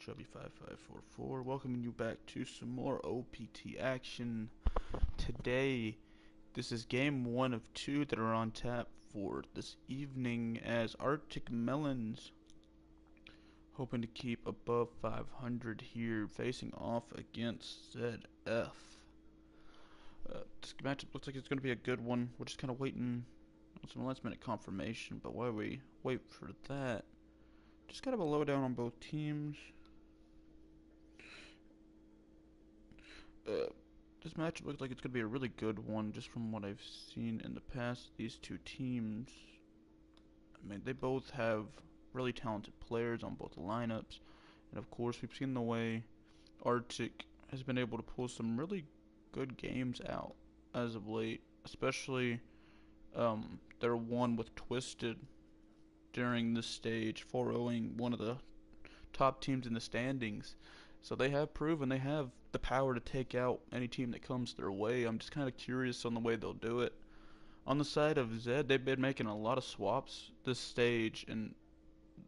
Chubby5544, welcoming you back to some more OPT action. Today, this is game 1 of 2 that are on tap for this evening as Arctic Melons, hoping to keep above 500 here, facing off against Zed F. This matchup looks like it's going to be a good one. We're just kind of waiting on some last minute confirmation, but while we wait for that, just kind of a lowdown on both teams. This matchup looks like it's going to be a really good one just from what I've seen in the past. These two teams, I mean, they both have really talented players on both lineups. And of course, we've seen the way Arctic has been able to pull some really good games out as of late. Especially their one with Twisted during this stage, 4-0ing one of the top teams in the standings. So they have proven they have the power to take out any team that comes their way. I'm just kind of curious on the way they'll do it. On the side of Zed, they've been making a lot of swaps this stage, and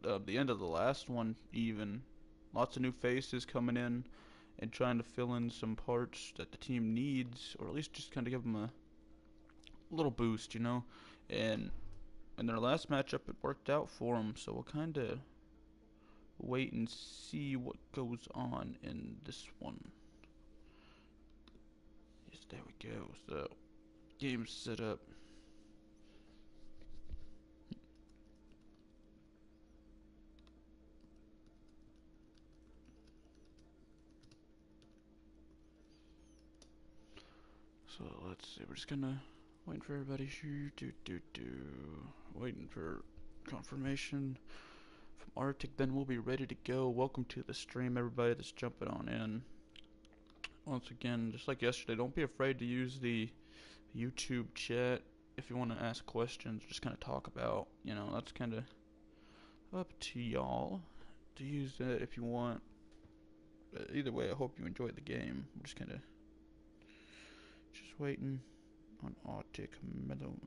the end of the last one even. Lots of new faces coming in and trying to fill in some parts that the team needs, or at least just kind of give them a little boost, you know. And in their last matchup, it worked out for them, so we'll kind of wait and see what goes on in this one. Yes, there we go. So, game set up. So let's see. We're just gonna waiting for everybody here. Waiting for confirmation from Arctic. Then we'll be ready to go. Welcome to the stream, everybody that's jumping on in. Once again, just like yesterday, don't be afraid to use the YouTube chat if you want to ask questions. Just kind of talk about, you know, that's kind of up to y'all to use that if you want. Either way, I hope you enjoy the game. I'm just kind of waiting on Arctic Melons.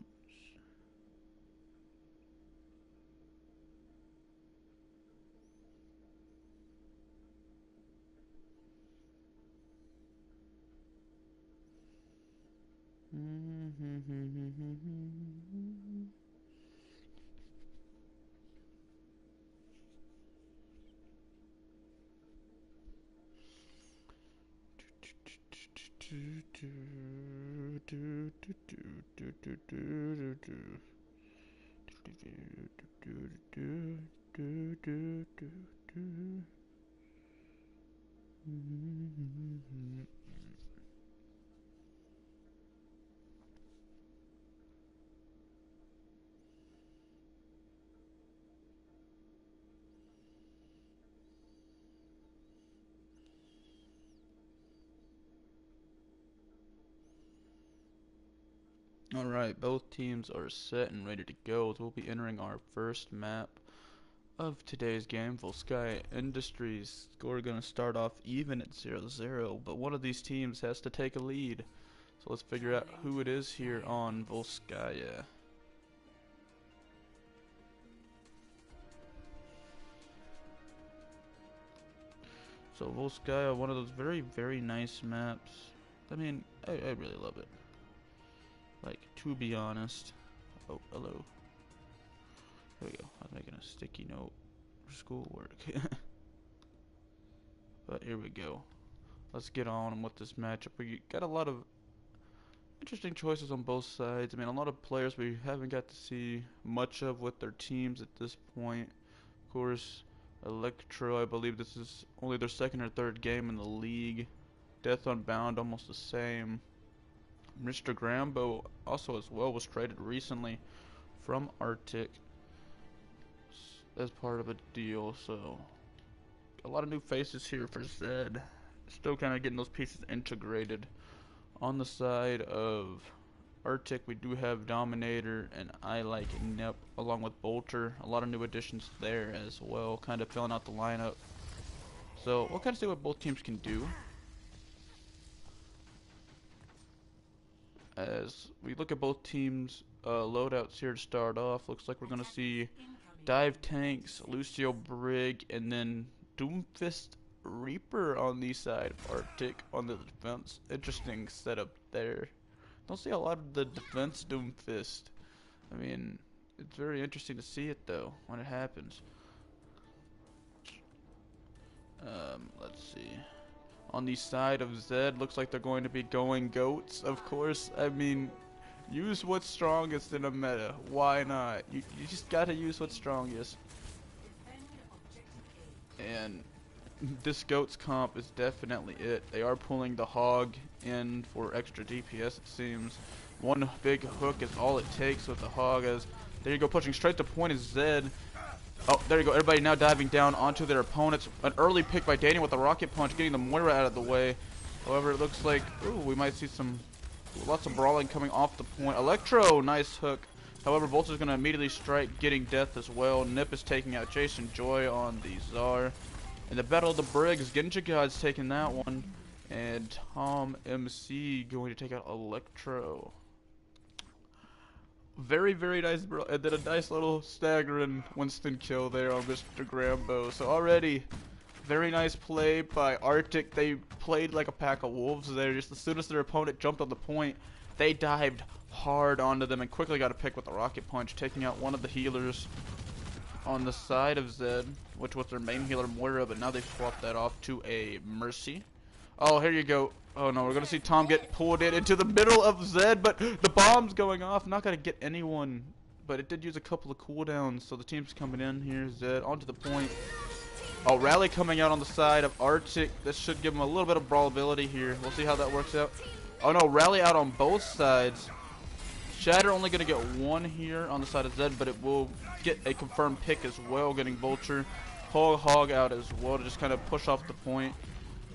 Alright, both teams are set and ready to go. We'll be entering our first map of today's game, Volskaya Industries. Score gonna start off even at 0-0, but one of these teams has to take a lead. So let's figure out who it is here on Volskaya. So Volskaya, one of those very, very nice maps. I mean, I really love it. Like, to be honest. Oh, hello. There we go. I was making a sticky note for schoolwork. But here we go. Let's get on with this matchup. We got a lot of interesting choices on both sides. I mean, a lot of players we haven't got to see much of with their teams at this point. Of course, Electro, I believe this is only their second or third game in the league. Death Unbound, almost the same. Mr. Grambo also as well was traded recently from Arctic as part of a deal, so a lot of new faces here for Zed. Still kind of getting those pieces integrated. On the side of Arctic, we do have Dominator and I Like Nip along with Bolter. A lot of new additions there as well, kind of filling out the lineup. So we'll kind of see what both teams can do. As we look at both teams' loadouts here to start off, looks like we're going to see Dive Tanks, Lucio Brig, and then Doomfist Reaper on the side, Arctic on the defense. Interesting setup there. Don't see a lot of the defense Doomfist. I mean, it's very interesting to see it though when it happens. Let's see. On the side of Zed, looks like they're going to be going goats, of course. I mean, use what's strongest in a meta. Why not? You just gotta use what's strongest. And this goats comp is definitely it. They are pulling the hog in for extra DPS, it seems. One big hook is all it takes with the hog. As there you go, pushing straight to point is Zed. Oh, there you go. Everybody now diving down onto their opponents. An early pick by Danny with the rocket punch, getting the Moira out of the way. However, it looks like, ooh, we might see lots of brawling coming off the point. Electro, nice hook. However, Volta's going to immediately strike, getting death as well. Nip is taking out Jason Joy on the Czar. In the Battle of the Briggs, Genja God's taking that one. And Tom MC going to take out Electro. Very, very nice, bro. And then a nice little staggering Winston kill there on Mr. Grambo. So already, very nice play by Arctic. They played like a pack of wolves there. Just as soon as their opponent jumped on the point, they dived hard onto them and quickly got a pick with the rocket punch, taking out one of the healers on the side of Zed, which was their main healer Moira, but now they swapped that off to a Mercy. Oh, here you go. Oh no, we're gonna see Tom get pulled into the middle of Zed, but the bomb's going off. Not gonna get anyone, but it did use a couple of cooldowns, so the team's coming in here. Zed onto the point. Oh, Rally coming out on the side of Arctic. This should give him a little bit of brawlability here. We'll see how that works out. Oh no, Rally out on both sides. Shatter only gonna get one here on the side of Zed, but it will get a confirmed pick as well, getting Vulture. Hog out as well to just kind of push off the point.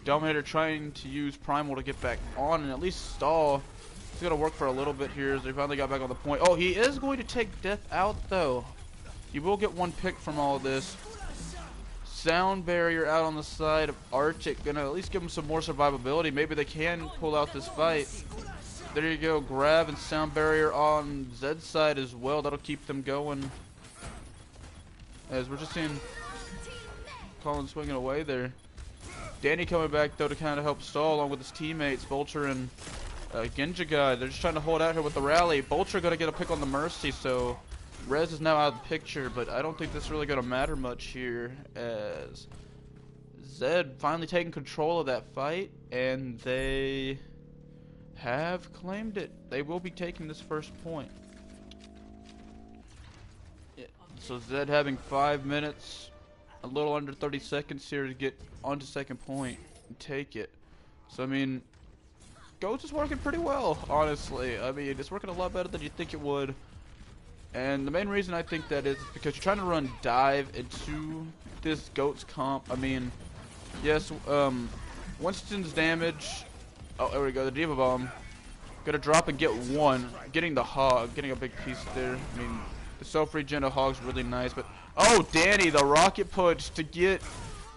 Dominator trying to use Primal to get back on and at least stall. It's going to work for a little bit here as they finally got back on the point. Oh, he is going to take Death out, though. He will get one pick from all of this. Sound Barrier out on the side of Arctic. Going to at least give him some more survivability. Maybe they can pull out this fight. There you go. Grab and Sound Barrier on Zed's side as well. That'll keep them going. As we're just seeing Colin swinging away there. Danny coming back though to kind of help stall along with his teammates, Vulture and Genja God. They're just trying to hold out here with the rally. Vulture gonna get a pick on the Mercy, so Rez is now out of the picture, but I don't think this is really gonna matter much here as Zed finally taking control of that fight, and they have claimed it. They will be taking this first point. Yeah. So Zed having 5 minutes, a little under 30 seconds here to get onto second point and take it. So I mean, Goats is working pretty well, honestly. I mean, it's working a lot better than you think it would. And the main reason I think that is because you're trying to run dive into this Goats comp. I mean, yes, Winston's damage. Oh, there we go. The Diva Bomb. Gonna drop and get one. Getting the hog. Getting a big piece there. I mean, the self-regen of hog's really nice. But, oh, Danny, the rocket punch to get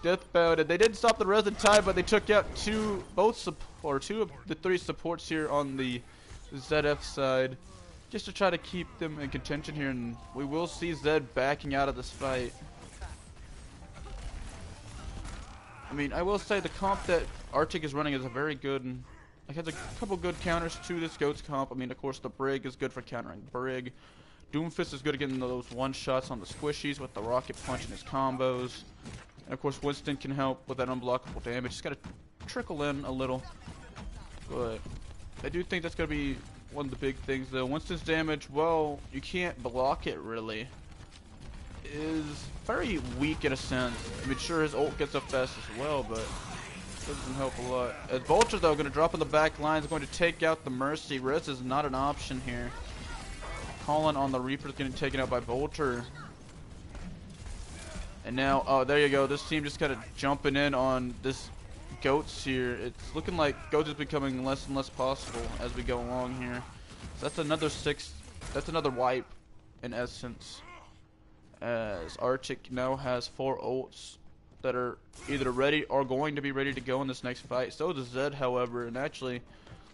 Deathbound. And they didn't stop the res in time, but they took out two of the three supports here on the Zed F side. Just to try to keep them in contention here. And we will see Zed backing out of this fight. I mean, I will say the comp that Arctic is running is a very good, like, has a couple good counters to this Goats comp. I mean, of course, the Brig is good for countering Brig. Doomfist is good at getting those one-shots on the squishies with the rocket punch and his combos. And, of course, Winston can help with that unblockable damage. Just got to trickle in a little. But I do think that's going to be one of the big things, though. Winston's damage, well, you can't block it, really. Is very weak in a sense. I mean, sure, his ult gets up fast as well, but it doesn't help a lot. As Vulture, though, going to drop in the back line, is going to take out the Mercy. Res is not an option here. Colin on the Reaper is getting taken out by Vulture. And now, oh, there you go. This team just kind of jumping in on this Goats here. It's looking like Goats is becoming less and less possible as we go along here. So that's another that's another wipe, in essence. As Arctic now has 4 ults that are either ready or going to be ready to go in this next fight. So does Zed, however, and actually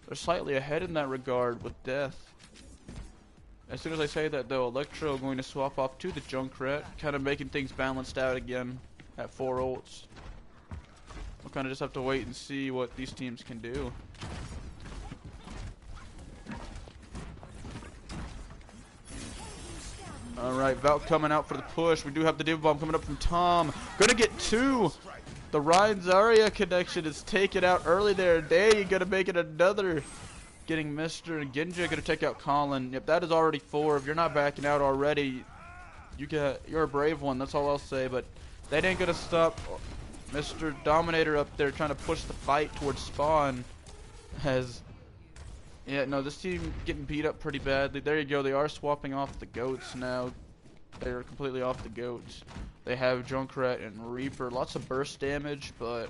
they're slightly ahead in that regard with Death. As soon as I say that, though, Electro going to swap off to the Junkrat, kind of making things balanced out again at 4 ults. kind of just have to wait and see what these teams can do. Alright, Valk coming out for the push. We do have the Diva Bomb coming up from Tom. Gonna get 2. The Ryan Zarya connection is taken out early there. Day gonna make it another. Getting Mr. and Genja gonna take out Colin. Yep, that is already 4. If you're not backing out already, you're a brave one. That's all I'll say. But that ain't gonna stop Mr. Dominator up there trying to push the fight towards spawn. Yeah, no, this team getting beat up pretty badly. There you go. They are swapping off the goats now. They're completely off the goats. They have Junkrat and Reaper. Lots of burst damage, but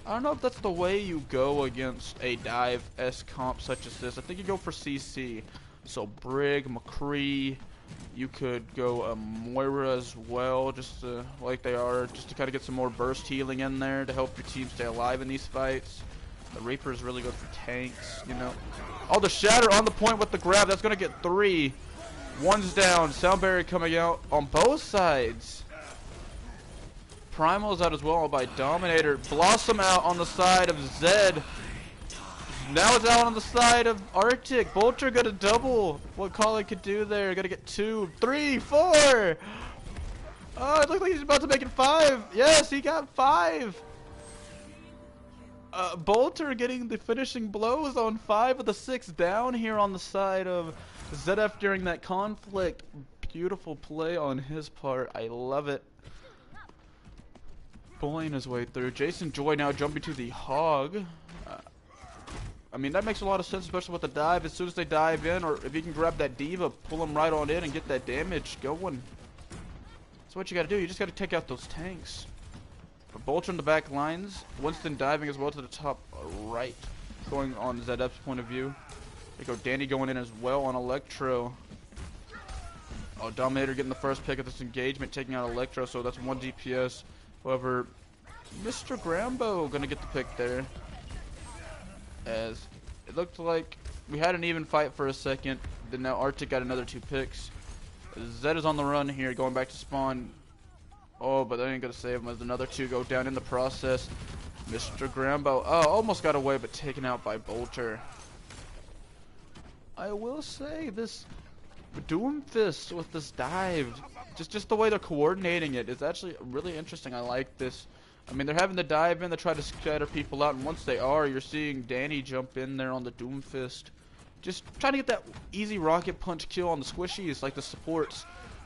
I don't know if that's the way you go against a dive-esque comp such as this. I think you go for CC. So Brig, McCree. You could go Moira as well, just like they are, just to kind of get some more burst healing in there to help your team stay alive in these fights. The Reaper is really good for tanks, you know. Oh, the Shatter on the point with the grab. That's going to get 3. One's down. Sound Barrier coming out on both sides. Primal's out as well by Dominator. Blossom out on the side of Zed. Now it's out on the side of Arctic. Bolter got a double. What Colin could do there. Got to get 2, 3, 4. Oh, it looks like he's about to make it 5. Yes, he got 5. Bolter getting the finishing blows on 5 of the 6 down here on the side of Zed F during that conflict. Beautiful play on his part. I love it. Bullying his way through. Jason Joy now jumping to the Hog. I mean, that makes a lot of sense, especially with the dive. As soon as they dive in, or if you can grab that Diva, pull them right on in and get that damage going. That's what you got to do. You just got to take out those tanks. For Bolter in the back lines, Winston diving as well to the top right, going on Zed F's point of view. There you go, Danny going in as well on Electro. Oh, Dominator getting the first pick of this engagement, taking out Electro, so that's 1 DPS. However, Mr. Grambo gonna get the pick there, as it looked like we had an even fight for a second. Then now Arctic got another 2 picks. Zed is on the run here, going back to spawn. Oh, but that ain't gonna save him as another 2 go down in the process. Mr. Grambo, oh, almost got away, but taken out by Bolter. I will say, this Doomfist with this dive, just the way they're coordinating it is actually really interesting. I like this. I mean, they're having to dive in to try to scatter people out, and once they are, you're seeing Danny jump in there on the Doomfist. Just trying to get that easy rocket punch kill on the squishies, like the supports.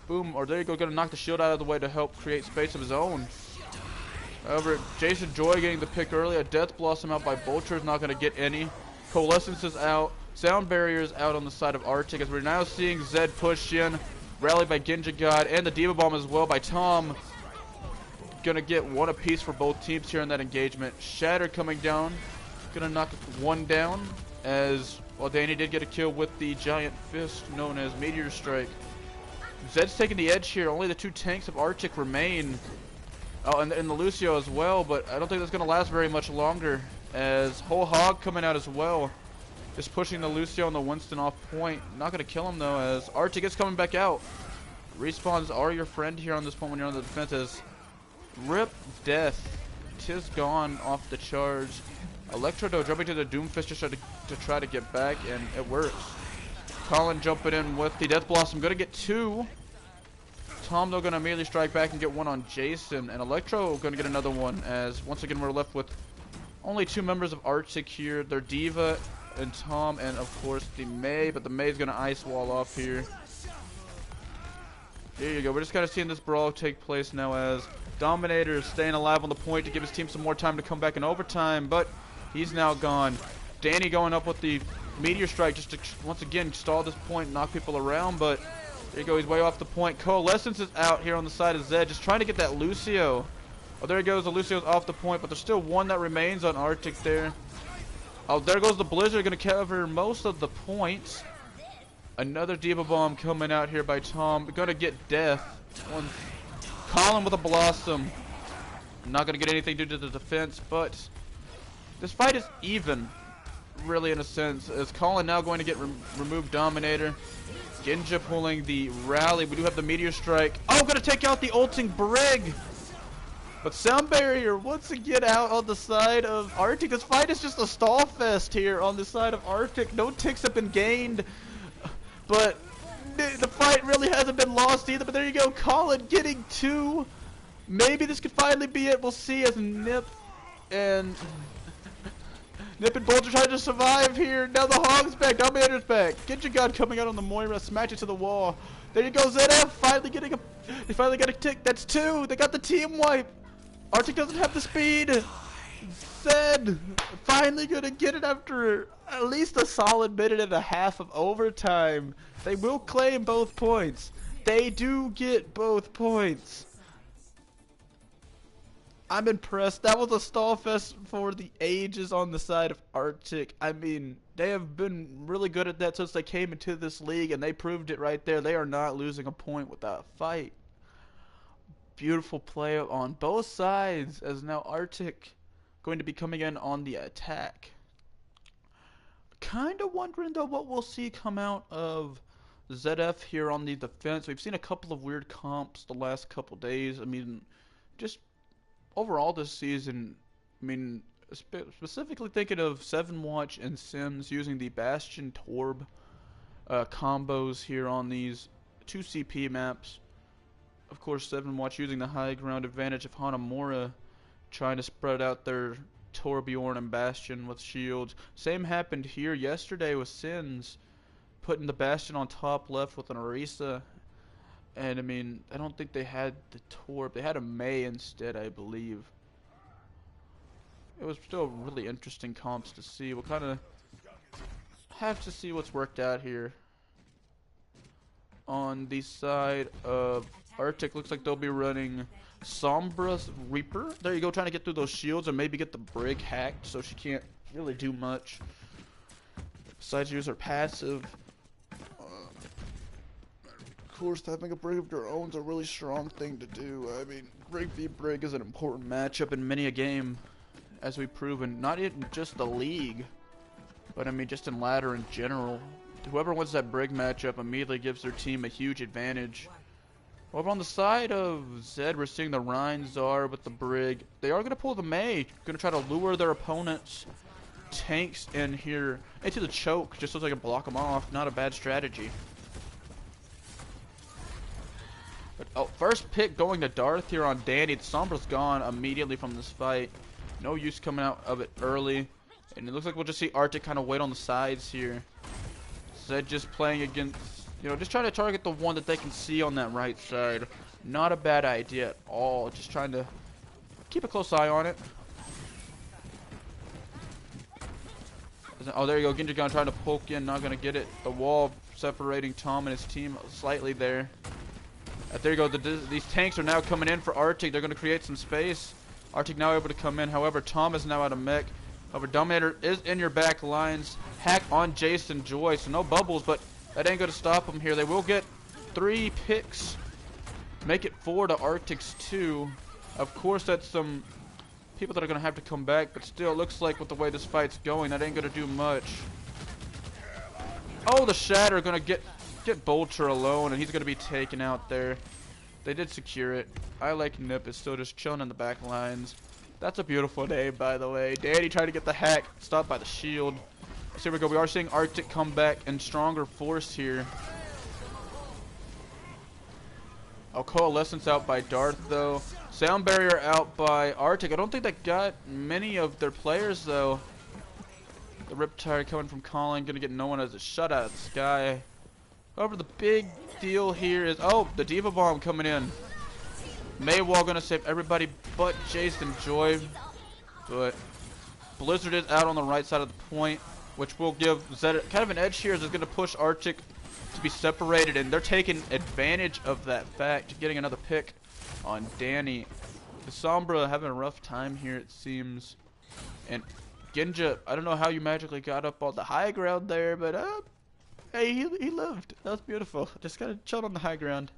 Boom, or there you go, gonna knock the shield out of the way to help create space of his own. However, Jason Joy getting the pick early. A Death Blossom out by Bolter is not gonna get any. Coalescence is out. Sound Barrier is out on the side of Arctic, as we're now seeing Zed push in. Rally by Genja God, and the Diva Bomb as well by Tom. Gonna get 1 apiece for both teams here in that engagement. Shatter coming down. Gonna knock 1 down, as well, Danny did get a kill with the giant fist known as Meteor Strike. Zed's taking the edge here. Only the 2 tanks of Arctic remain. Oh, and the Lucio as well, but I don't think that's going to last very much longer, as Whole Hog coming out as well. Just pushing the Lucio and the Winston off point. Not going to kill him, though, as Arctic is coming back out. Respawns are your friend here on this point when you're on the defense, as Rip Death. Tis gone off the charge. Electro, though, jumping to the Doomfist just to try to get back, and it works. Colin jumping in with the Death Blossom, gonna get 2. Tom though gonna immediately strike back and get 1 on Jason, and Electro gonna get another one, as once again we're left with only 2 members of Arctic here. They're Diva and Tom, and of course the Mei, but the Mei's gonna ice wall off here. There you go, we're just kind of seeing this brawl take place now, as Dominator is staying alive on the point to give his team some more time to come back in overtime, but he's now gone. Danny going up with the Meteor Strike just to once again stall this point and knock people around, but there you go, he's way off the point. Coalescence is out here on the side of Zed, just trying to get that Lucio. Oh, there he goes, the Lucio's off the point, but there's still 1 that remains on Arctic there. Oh, there goes the Blizzard, gonna cover most of the points. Another Diva Bomb coming out here by Tom, gonna get death. Colin with a Blossom. Not gonna get anything due to the defense, but this fight is even. Really, in a sense, as Colin now going to get removed Dominator. Genja pulling the rally. We do have the Meteor Strike. Oh, gonna take out the ulting Brig. But Sound Barrier once again out on the side of Arctic. This fight is just a stall fest here on the side of Arctic. No ticks have been gained, but the fight really hasn't been lost either. But there you go, Colin getting 2. Maybe this could finally be it. We'll see as Nip and Bolt are trying to survive here. Now the Hog's back, Dominator's back. Genjigan coming out on the Moira, smash it to the wall. There you go, Zed F finally getting a, they finally got a tick. That's 2. They got the team wipe. Arctic doesn't have the speed. Zed finally gonna get it after at least a solid minute and a half of overtime. They will claim both points. They do get both points. I'm impressed. That was a stall fest for the ages on the side of Arctic. I mean, they have been really good at that since they came into this league, and they proved it right there. They are not losing a point without a fight. Beautiful play on both sides, as now Arctic going to be coming in on the attack. Kind of wondering though what we'll see come out of Zed F here on the defense. We've seen a couple of weird comps the last couple days. I mean, just overall this season, I mean, specifically thinking of Overwatch and Sims using the Bastion Torb combos here on these 2 CP maps. Of course, Overwatch using the high ground advantage of Hanamura, trying to spread out their Torbjorn and Bastion with shields. Same happened here yesterday with Sins, putting the Bastion on top left with an Orisa. And I mean, I don't think they had the Torb. They had a Mei instead, I believe. It was still really interesting comps to see. We'll kind of have to see what's worked out here. On the side of Arctic, looks like they'll be running Sombra's Reaper. There you go, trying to get through those shields and maybe get the Brig hacked so she can't really do much besides use her passive. Of course, having a Brig of your own is a really strong thing to do. I mean, Brig v Brig is an important matchup in many a game, as we've proven. Not in just the league, but I mean just in ladder in general. Whoever wins that Brig matchup immediately gives their team a huge advantage. Over on the side of Zed, we're seeing the Rhine Czar with the Brig. They are going to pull the Mei, going to try to lure their opponents' tanks in here into the choke, just so they can block them off. Not a bad strategy. But, oh, first pick going to Darth here on Danny. The Sombra's gone immediately from this fight. No use coming out of it early. And it looks like we'll just see Arctic kind of wait on the sides here. Zed just playing against, you know, just trying to target the one that they can see on that right side. Not a bad idea at all. Just trying to keep a close eye on it. Oh, there you go. Genjigan trying to poke in. Not going to get it. The wall separating Tom and his team slightly there. There you go. These tanks are now coming in for Arctic. They're going to create some space. Arctic now able to come in. However, Tom is now out of mech. However, Dominator is in your back lines. Hack on Jason Joy. So no bubbles, but that ain't going to stop them here. They will get 3 picks. Make it 4 to Arctic's 2. Of course, that's some people that are going to have to come back, but still, it looks like with the way this fight's going, that ain't going to do much. Oh, the Shatter going to get Bolter alone, and he's going to be taken out there. They did secure it. I like Nip is still just chilling in the back lines. That's a beautiful name, by the way. Danny trying to get the hack, stopped by the shield. So here we go. We are seeing Arctic come back in stronger force here. Oh, Coalescence out by Darth, though. Sound Barrier out by Arctic. I don't think they got many of their players, though. The Riptide coming from Colin. Going to get no one as a shut out of the sky. However, the big deal here is, oh, the Diva Bomb coming in. Maywall going to save everybody but Jason Joy. But Blizzard is out on the right side of the point, which will give Zed kind of an edge here, as it's going to push Arctic to be separated, and they're taking advantage of that fact, getting another pick on Danny. The Sombra having a rough time here, it seems. And Genja, I don't know how you magically got up on the high ground there, but hey, he lived. That was beautiful. Just kind of chilled on the high ground.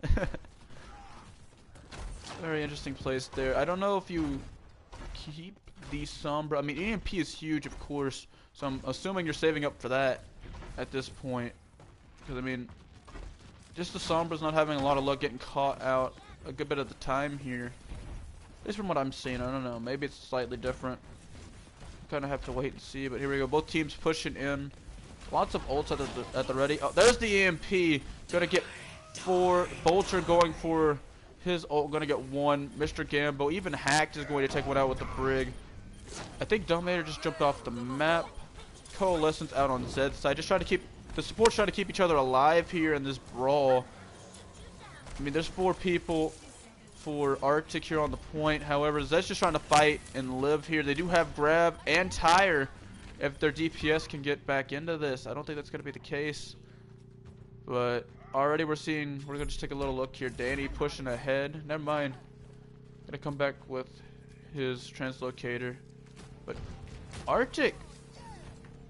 Very interesting place there. I don't know if you keep the Sombra. I mean, EMP is huge, of course, so I'm assuming you're saving up for that at this point. Because, I mean, just the Sombra's not having a lot of luck getting caught out a good bit of the time here. At least from what I'm seeing, I don't know. Maybe it's slightly different. Kind of have to wait and see. But here we go. Both teams pushing in. Lots of ults at the ready. Oh, there's the EMP. Gonna get 4. Vulture going for his ult. Gonna get 1. Mr. Gambo, even Hacked, is going to take one out with the Brig. I think Dominator just jumped off the map. Coalescence out on Zed's side. Just trying to keep the supports trying to keep each other alive here in this brawl. I mean, there's 4 people for Arctic here on the point. However, Zed's just trying to fight and live here. They do have grab and tire if their DPS can get back into this. I don't think that's going to be the case. But already we're going to just take a little look here. Danny pushing ahead. Never mind. Going to come back with his translocator. But Arctic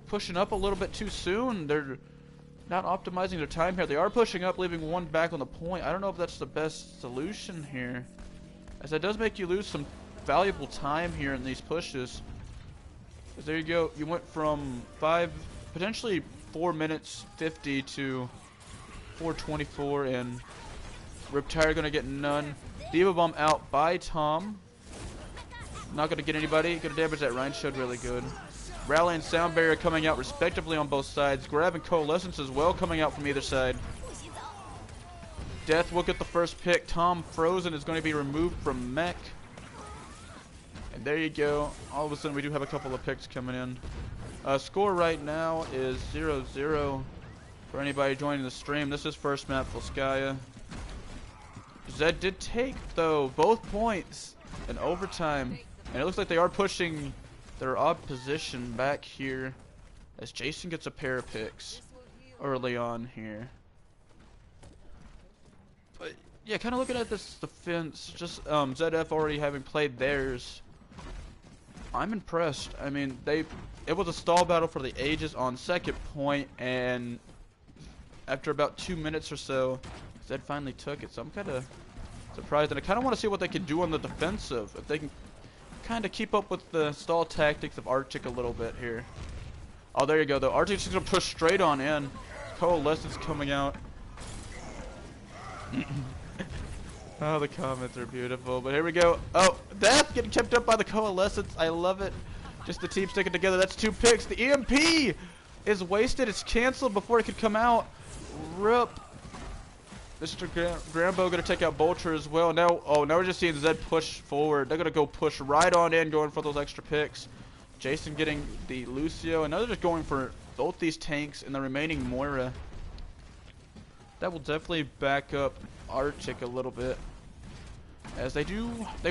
pushing up a little bit too soon. They're not optimizing their time here. They are pushing up, leaving 1 back on the point. I don't know if that's the best solution here, as that does make you lose some valuable time here in these pushes. Because there you go. You went from potentially 4 minutes 50 to 4:24, and Riptire gonna get none. Diva Bomb out by Tom. Not gonna get anybody. Gonna damage that Rhine Shield really good. Rally and Sound Barrier coming out respectively on both sides. Grab and Coalescence as well coming out from either side. Death will get the first pick. Tom Frozen is going to be removed from Mech. And there you go. All of a sudden we do have a couple of picks coming in. Score right now is 0-0 for anybody joining the stream. This is first map Volskaya. Zed did take, though, both points in overtime. And it looks like they are pushing their odd position back here as Jason gets a pair of picks early on here. But yeah, kind of looking at this defense, just Zed F already having played theirs, I'm impressed. I mean, it was a stall battle for the ages on second point, and after about 2 minutes or so, Zed finally took it. So I'm kind of surprised, and I kind of want to see what they can do on the defensive, if they can kind of keep up with the stall tactics of Arctic a little bit here. Oh, there you go, though. Arctic's just gonna push straight on in. Coalescence coming out. Oh, the comments are beautiful. But here we go. Oh, Death getting kept up by the Coalescence. I love it. Just the team sticking together. That's 2 picks. The EMP is wasted. It's canceled before it could come out. Rip. Mr. Grambo gonna take out Vulture as well. Now we're just seeing Zed push forward. They're gonna go push right on in, going for those extra picks. Jason getting the Lucio, and now they're just going for both these tanks and the remaining Moira. That will definitely back up Arctic a little bit, as they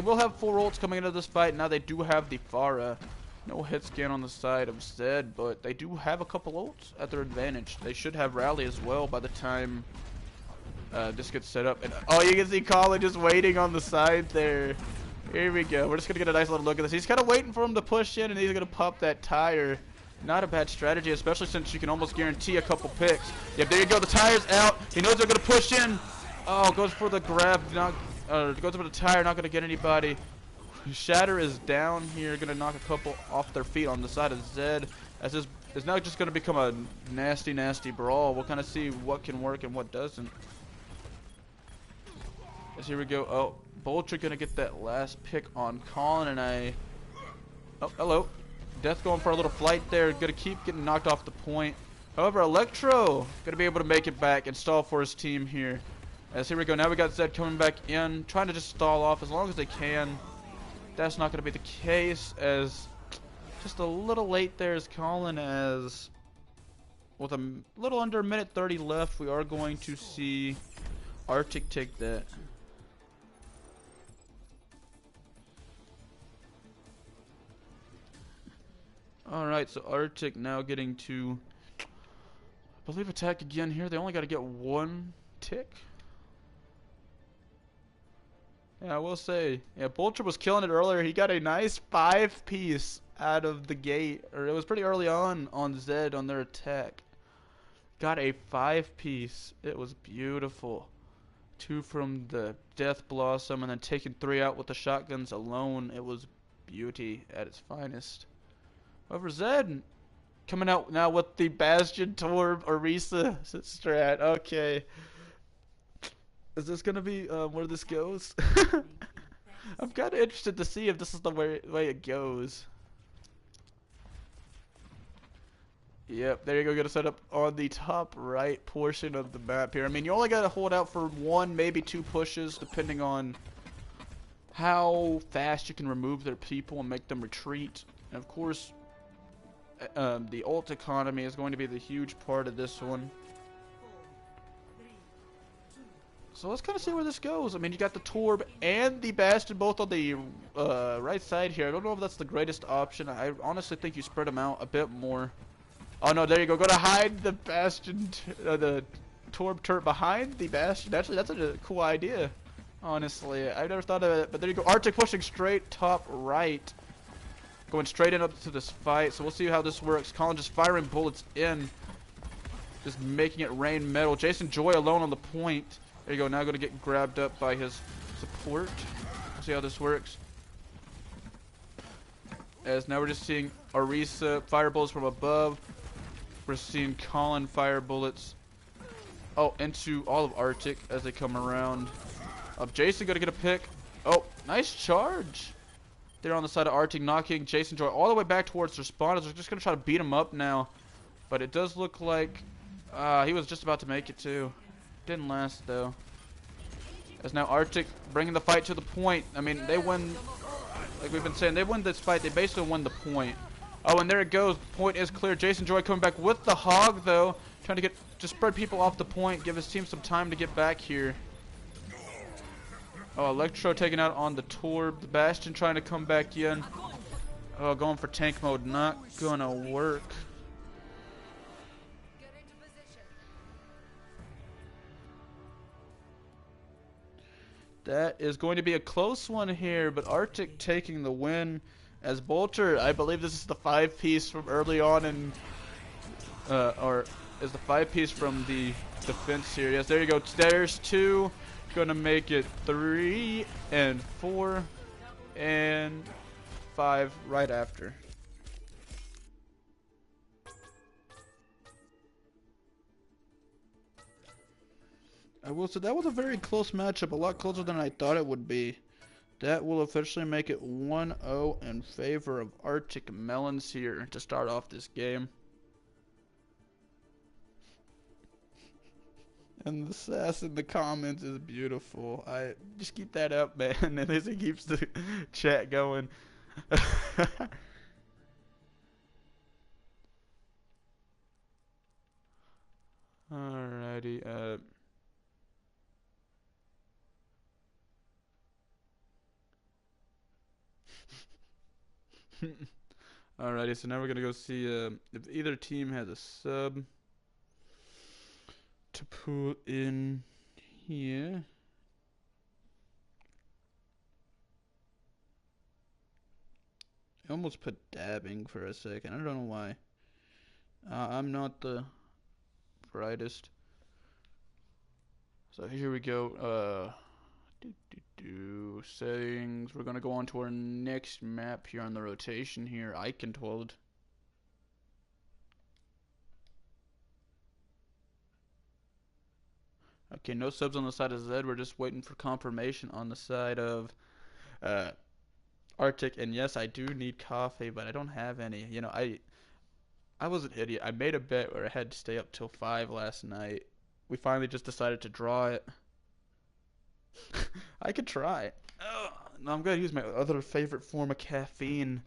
will have 4 ults coming into this fight. Now they do have the Pharah. No hit scan on the side of Zed, but they do have a couple ults at their advantage. They should have Rally as well by the time this gets set up. And oh, you can see Colin just waiting on the side there. Here we go. We're just gonna get a nice little look at this. He's kind of waiting for him to push in, and he's gonna pop that tire. Not a bad strategy, especially since you can almost guarantee a couple picks. Yep, there you go. The tire's out. He knows they're gonna push in. Oh, goes for the grab. Goes for the tire. Not gonna get anybody. Shatter is down here. Gonna knock a couple off their feet on the side of Zed. As this is now just gonna become a nasty, nasty brawl. We'll kind of see what can work and what doesn't. As here we go. Oh, Vulture gonna get that last pick on Colin, and oh, hello. Death going for a little flight there. Gonna keep getting knocked off the point. However, Electro gonna be able to make it back and stall for his team here. As here we go. Now we got Zed coming back in, trying to just stall off as long as they can. That's not gonna be the case, as just a little late there is Colin, as with a little under a minute 30 left, we are going to see Arctic take that. Alright, so Arctic now getting to, I believe, attack again here. They only got to get 1 tick. Yeah, I will say, yeah, Vulture was killing it earlier. He got a nice 5-piece out of the gate, or it was pretty early on Zed on their attack. Got a 5-piece. It was beautiful. 2 from the Death Blossom, and then taking 3 out with the shotguns alone. It was beauty at its finest. However, Zed coming out now with the Bastion Torb Orisa strat. Okay. Is this going to be where this goes? I'm kind of interested to see if this is the way it goes. Yep, there you go. Get a setup on the top right portion of the map here. I mean, you only gotta hold out for one, maybe two pushes, depending on how fast you can remove their people and make them retreat. And of course, the ult economy is going to be the huge part of this one. So let's kind of see where this goes. I mean, you got the Torb and the Bastion both on the right side here. I don't know if that's the greatest option. I honestly think you spread them out a bit more. Oh no, there you go. Go to hide the Bastion, the Torb turret behind the Bastion. Actually, that's a cool idea. Honestly, I never thought of it. But there you go. Arctic pushing straight top right. Going straight in up to this fight. So we'll see how this works. Colin just firing bullets in. Just making it rain metal. Jason Joy alone on the point. There you go, now going to get grabbed up by his support. We'll see how this works. As now we're just seeing Orisa fire bullets from above. We're seeing Colin fire bullets into all of Arctic as they come around. Jason going to get a pick. Oh, nice charge. They're on the side of Arctic, knocking Jason Joy all the way back towards their spawners. They're just going to try to beat him up now. But it does look like he was just about to make it too. Didn't last though. As now Arctic bringing the fight to the point. I mean, they win, like we've been saying, they win this fight. They basically win the point. Oh, and there it goes. The point is clear. Jason Joy coming back with the hog though, trying to just spread people off the point, give his team some time to get back here. Oh, Electro taking out on the Torb. The Bastion trying to come back in. Oh, going for tank mode, not gonna work. That is going to be a close one here, but Arctic taking the win. As Bolter, I believe this is the 5-piece from early on in, or is the 5-piece from the defense here. Yes, there you go. There's 2. Gonna make it 3 and 4 and 5 right after. I will say that was a very close matchup, a lot closer than I thought it would be. That will officially make it 1-0 in favor of Arctic Melons here to start off this game. And the sass in the comments is beautiful. I just keep that up, man, and as it keeps the chat going. Alrighty, alrighty, so now we're gonna go see if either team has a sub to put in here. I almost put dabbing for a second. I don't know why. I'm not the brightest. So here we go. Settings. We're gonna go on to our next map here on the rotation here. Eichenwald. Okay, no subs on the side of Zed. We're just waiting for confirmation on the side of Arctic. And yes, I do need coffee, but I don't have any. You know, I was an idiot. I made a bet where I had to stay up till 5 last night. We finally just decided to draw it. I could try. No, I'm gonna use my other favorite form of caffeine,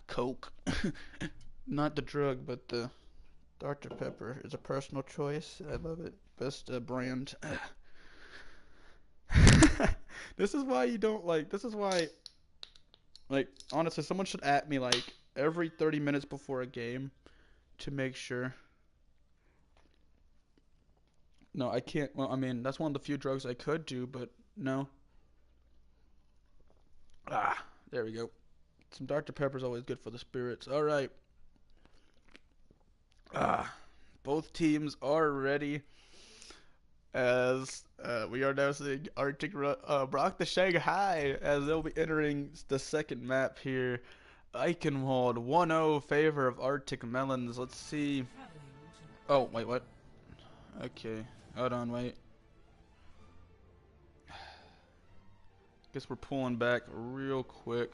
Coke. Not the drug, but the Dr. Pepper is a personal choice. I love it. Best brand. This is why you don't like. This is why, like, honestly, someone should at me like every 30 minutes before a game to make sure. No, I can't. Well, I mean, that's one of the few drugs I could do, but no. There we go. Some Dr. Pepper is always good for the spirits. All right. Both teams are ready. As we are now seeing Arctic Brock the Shanghai as they'll be entering the second map here. Eichenwald 1-0 favor of Arctic Melons. Let's see. Oh, wait, what? Okay. Hold on, wait. Guess we're pulling back real quick.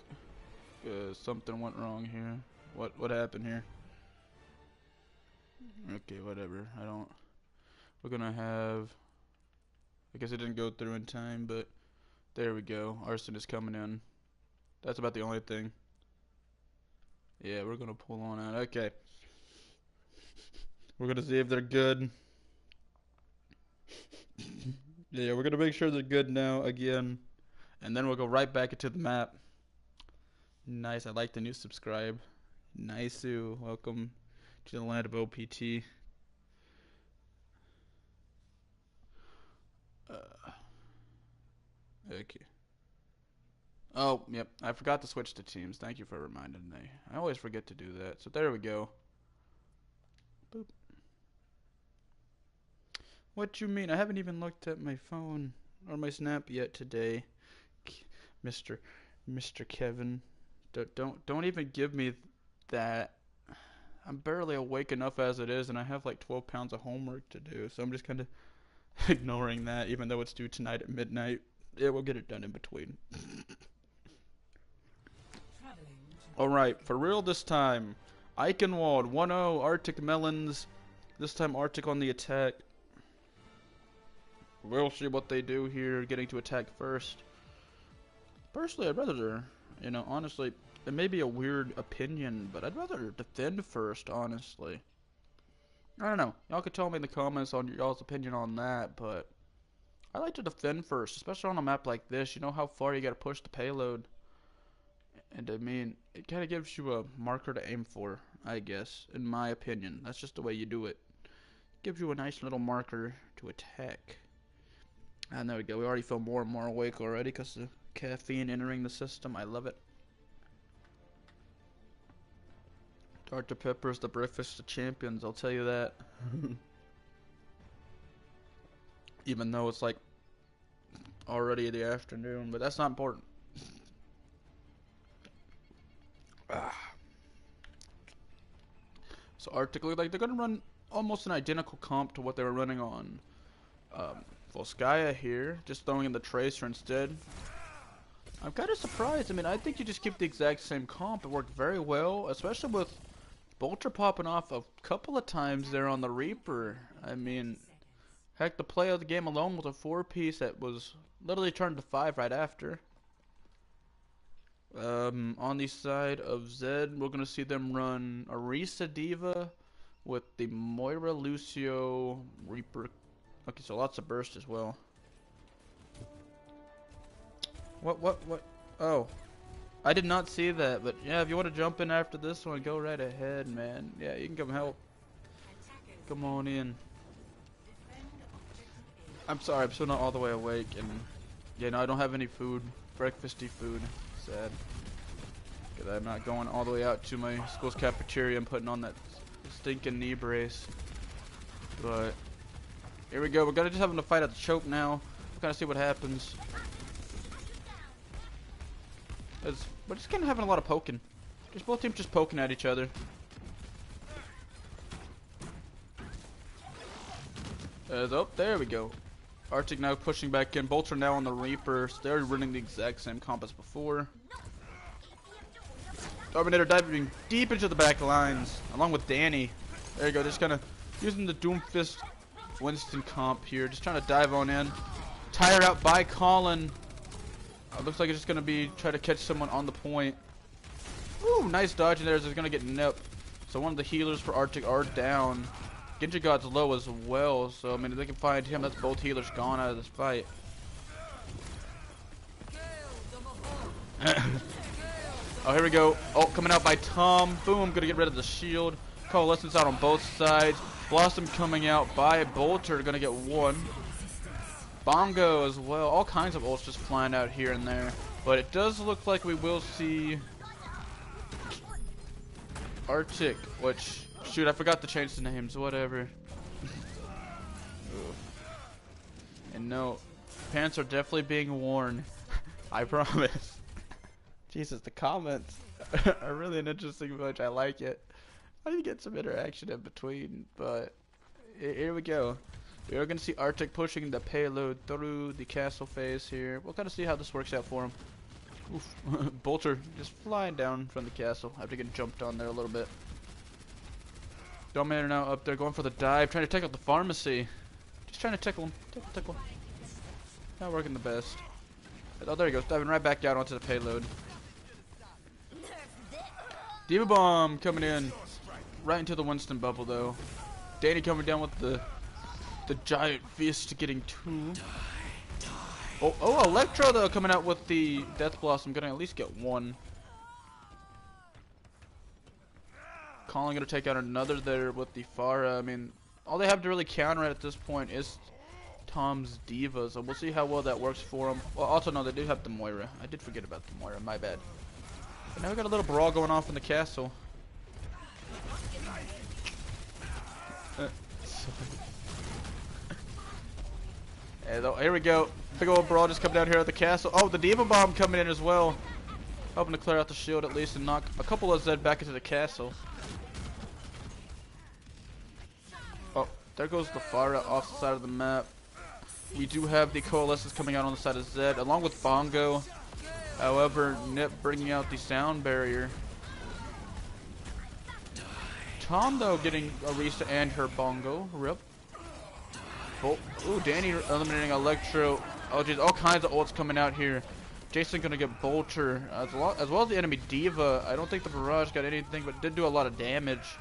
Something went wrong here. What happened here? Okay, whatever. We're gonna have. I guess it didn't go through in time, but there we go. Arson is coming in. That's about the only thing. Yeah, we're gonna pull on out. Okay. We're gonna see if they're good. Yeah, we're gonna make sure they're good now again. And then we'll go right back into the map. Nice, I like the new subscribe. Nice, welcome to the land of OPT. Okay. Oh, yep, I forgot to switch to teams. Thank you for reminding me. I always forget to do that. So there we go. Boop. What you mean? I haven't even looked at my phone or my snap yet today, Mr. Kevin. Don't even give me that. I'm barely awake enough as it is, and I have like 12 pounds of homework to do, so I'm just kind of ignoring that, even though it's due tonight at midnight. Yeah, we'll get it done in between. Alright, for real this time. Eichenwald, 1-0, Arctic Melons. This time Arctic on the attack. We'll see what they do here, getting to attack first. Personally, I'd rather, honestly, it may be a weird opinion, but I'd rather defend first, honestly. I don't know. Y'all could tell me in the comments on y'all's opinion on that, but I like to defend first, especially on a map like this. You know how far you gotta push the payload. And I mean, it kind of gives you a marker to aim for, I guess, in my opinion. That's just the way you do it. Gives you a nice little marker to attack. And there we go. We already feel more and more awake already because the caffeine entering the system. I love it. Dr. Pepper is the breakfast of champions, I'll tell you that. Even though it's like already the afternoon, but that's not important. So Arctic look like they're gonna run almost an identical comp to what they were running on Volskaya here, just throwing in the Tracer instead. I'm kind of surprised. I mean, I think you just keep the exact same comp. It worked very well, especially with Bolter popping off a couple of times there on the Reaper. I mean, heck, the play of the game alone was a 4-piece that was literally turned to 5 right after. On the side of Zed, we're going to see them run Arisa Diva with the Moira Lucio Reaper. Okay, so lots of burst as well. What? Oh. I did not see that, but yeah, if you want to jump in after this one, go right ahead, man. Yeah, you can come help. Come on in. I'm sorry, I'm still not all the way awake, and yeah, no, I don't have any food. Breakfasty food. Sad. Because I'm not going all the way out to my school's cafeteria and putting on that stinking knee brace. But here we go. We're gonna just having to fight at the choke now. We're gonna see what happens. We're just kind of having a lot of poking. Just both teams just poking at each other. Oh, there we go. Arctic now pushing back in. Bolter now on the Reaper. So they're running the exact same comp as before. Dominator diving deep into the back lines, along with Danny. There you go. Just kind of using the Doomfist Winston comp here. Just trying to dive on in. Tired out by Colin. Looks like it's just going to be try to catch someone on the point. Ooh, nice dodge in there. Is going to get nipped. So one of the healers for Arctic are down. Genji God's low as well. So, I mean, if they can find him, that's both healers gone out of this fight. Oh, here we go. Oh, coming out by Tom. Boom, going to get rid of the shield. Coalescence out on both sides. Blossom coming out by Bolter. Going to get one. Bongo as well. All kinds of ults just flying out here and there. But it does look like we will see Arctic, which, shoot, I forgot to change the names. Whatever. And no, pants are definitely being worn. I promise. Jesus, the comments are really an interesting bunch. I like it. I need to get some interaction in between, but here we go. We are going to see Arctic pushing the payload through the castle phase here. We'll kind of see how this works out for him. Oof. Bolter just flying down from the castle after getting jumped on there a little bit. Dominator now up there going for the dive, trying to take out the pharmacy. Just trying to tickle him. Tickle. Not working the best. Oh, there he goes, diving right back down onto the payload. Diva Bomb coming in. Right into the Winston bubble though. Danny coming down with the giant fist, getting 2. Oh, Electro though coming out with the Death Blossom, gonna at least get 1. Colin gonna take out another there with the Pharah. I mean, all they have to really counter at this point is Tom's Diva, so we'll see how well that works for them. Well, also no, they do have the Moira. I did forget about the Moira, my bad. But now we got a little brawl going off in the castle. Here we go. Big old brawl just coming down here at the castle. Oh, the Diva Bomb coming in as well. Hoping to clear out the shield at least and knock a couple of Zed back into the castle. Oh, there goes the Pharah off the side of the map. We do have the Coalescence coming out on the side of Zed, along with Bongo. However, Nip bringing out the sound barrier. Tom, though, getting Arisa and her Bongo. Rip. Ooh, Danny eliminating Electro. Oh, jeez, all kinds of ults coming out here. Jason gonna get Bolter, as well as the enemy Diva. I don't think the Barrage got anything, but did do a lot of damage.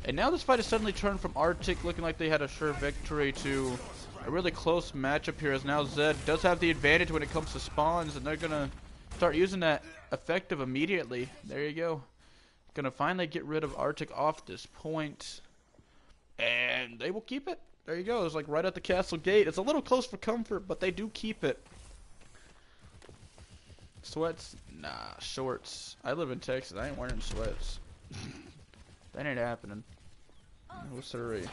And now this fight has suddenly turned from Arctic looking like they had a sure victory to a really close matchup here, as now Zed does have the advantage when it comes to spawns, and they're gonna start using that effective immediately. There you go. Gonna finally get rid of Arctic off this point, and they will keep it. There you go. It's like right at the castle gate. It's a little close for comfort, but they do keep it. Sweats? Nah, shorts. I live in Texas. I ain't wearing sweats. That ain't happening. No siree.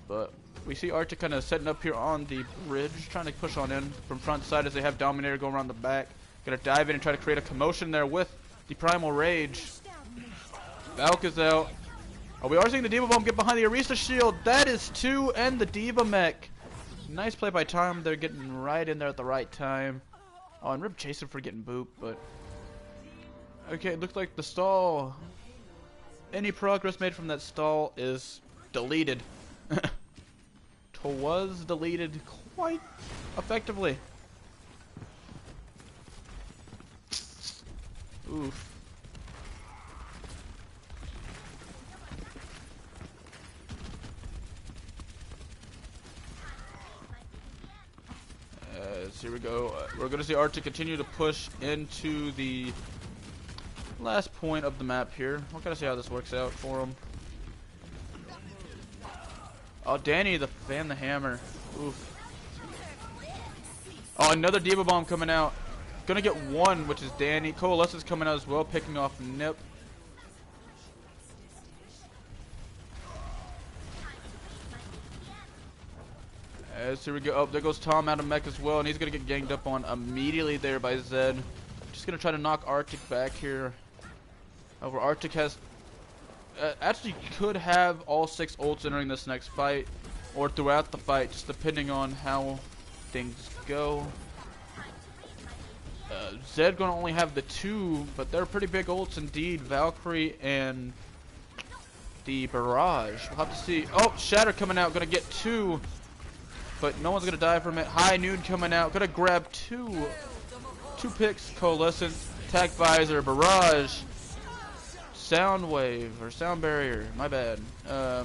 But we see Arctic kind of setting up here on the bridge, trying to push on in from front side as they have Dominator going around the back. Gonna dive in and try to create a commotion there with the Primal Rage. Valk is out. Oh, we are seeing the Diva Bomb get behind the Arisa shield. That is 2 and the Diva mech. Nice play by Tom. They're getting right in there at the right time. Oh, and rip Jason for getting booped, but okay, it looks like the stall. Any progress made from that stall is deleted. Was deleted quite effectively. Oof. Here we go. We're going to see Arctic continue to push into the last point of the map here. We're going to see how this works out for him. Oh, Danny, the hammer. Oof. Oh, another Diva Bomb coming out. Gonna get 1, which is Danny. Coalescence coming out as well, picking off Nip. Here we go. Oh, there goes Tom out of mech as well, and he's gonna get ganged up on immediately there by Zed. Just gonna try to knock Arctic back here. Over Arctic has actually could have all 6 ults entering this next fight, or throughout the fight, just depending on how things go. Zed gonna only have the 2, but they're pretty big ults indeed. Valkyrie and the Barrage. We'll have to see. Oh, Shatter coming out, gonna get 2. But no one's gonna die from it. High Noon coming out, gonna grab 2 picks. Coalescent, Attack Visor, Barrage, Sound Wave or Sound Barrier. My bad.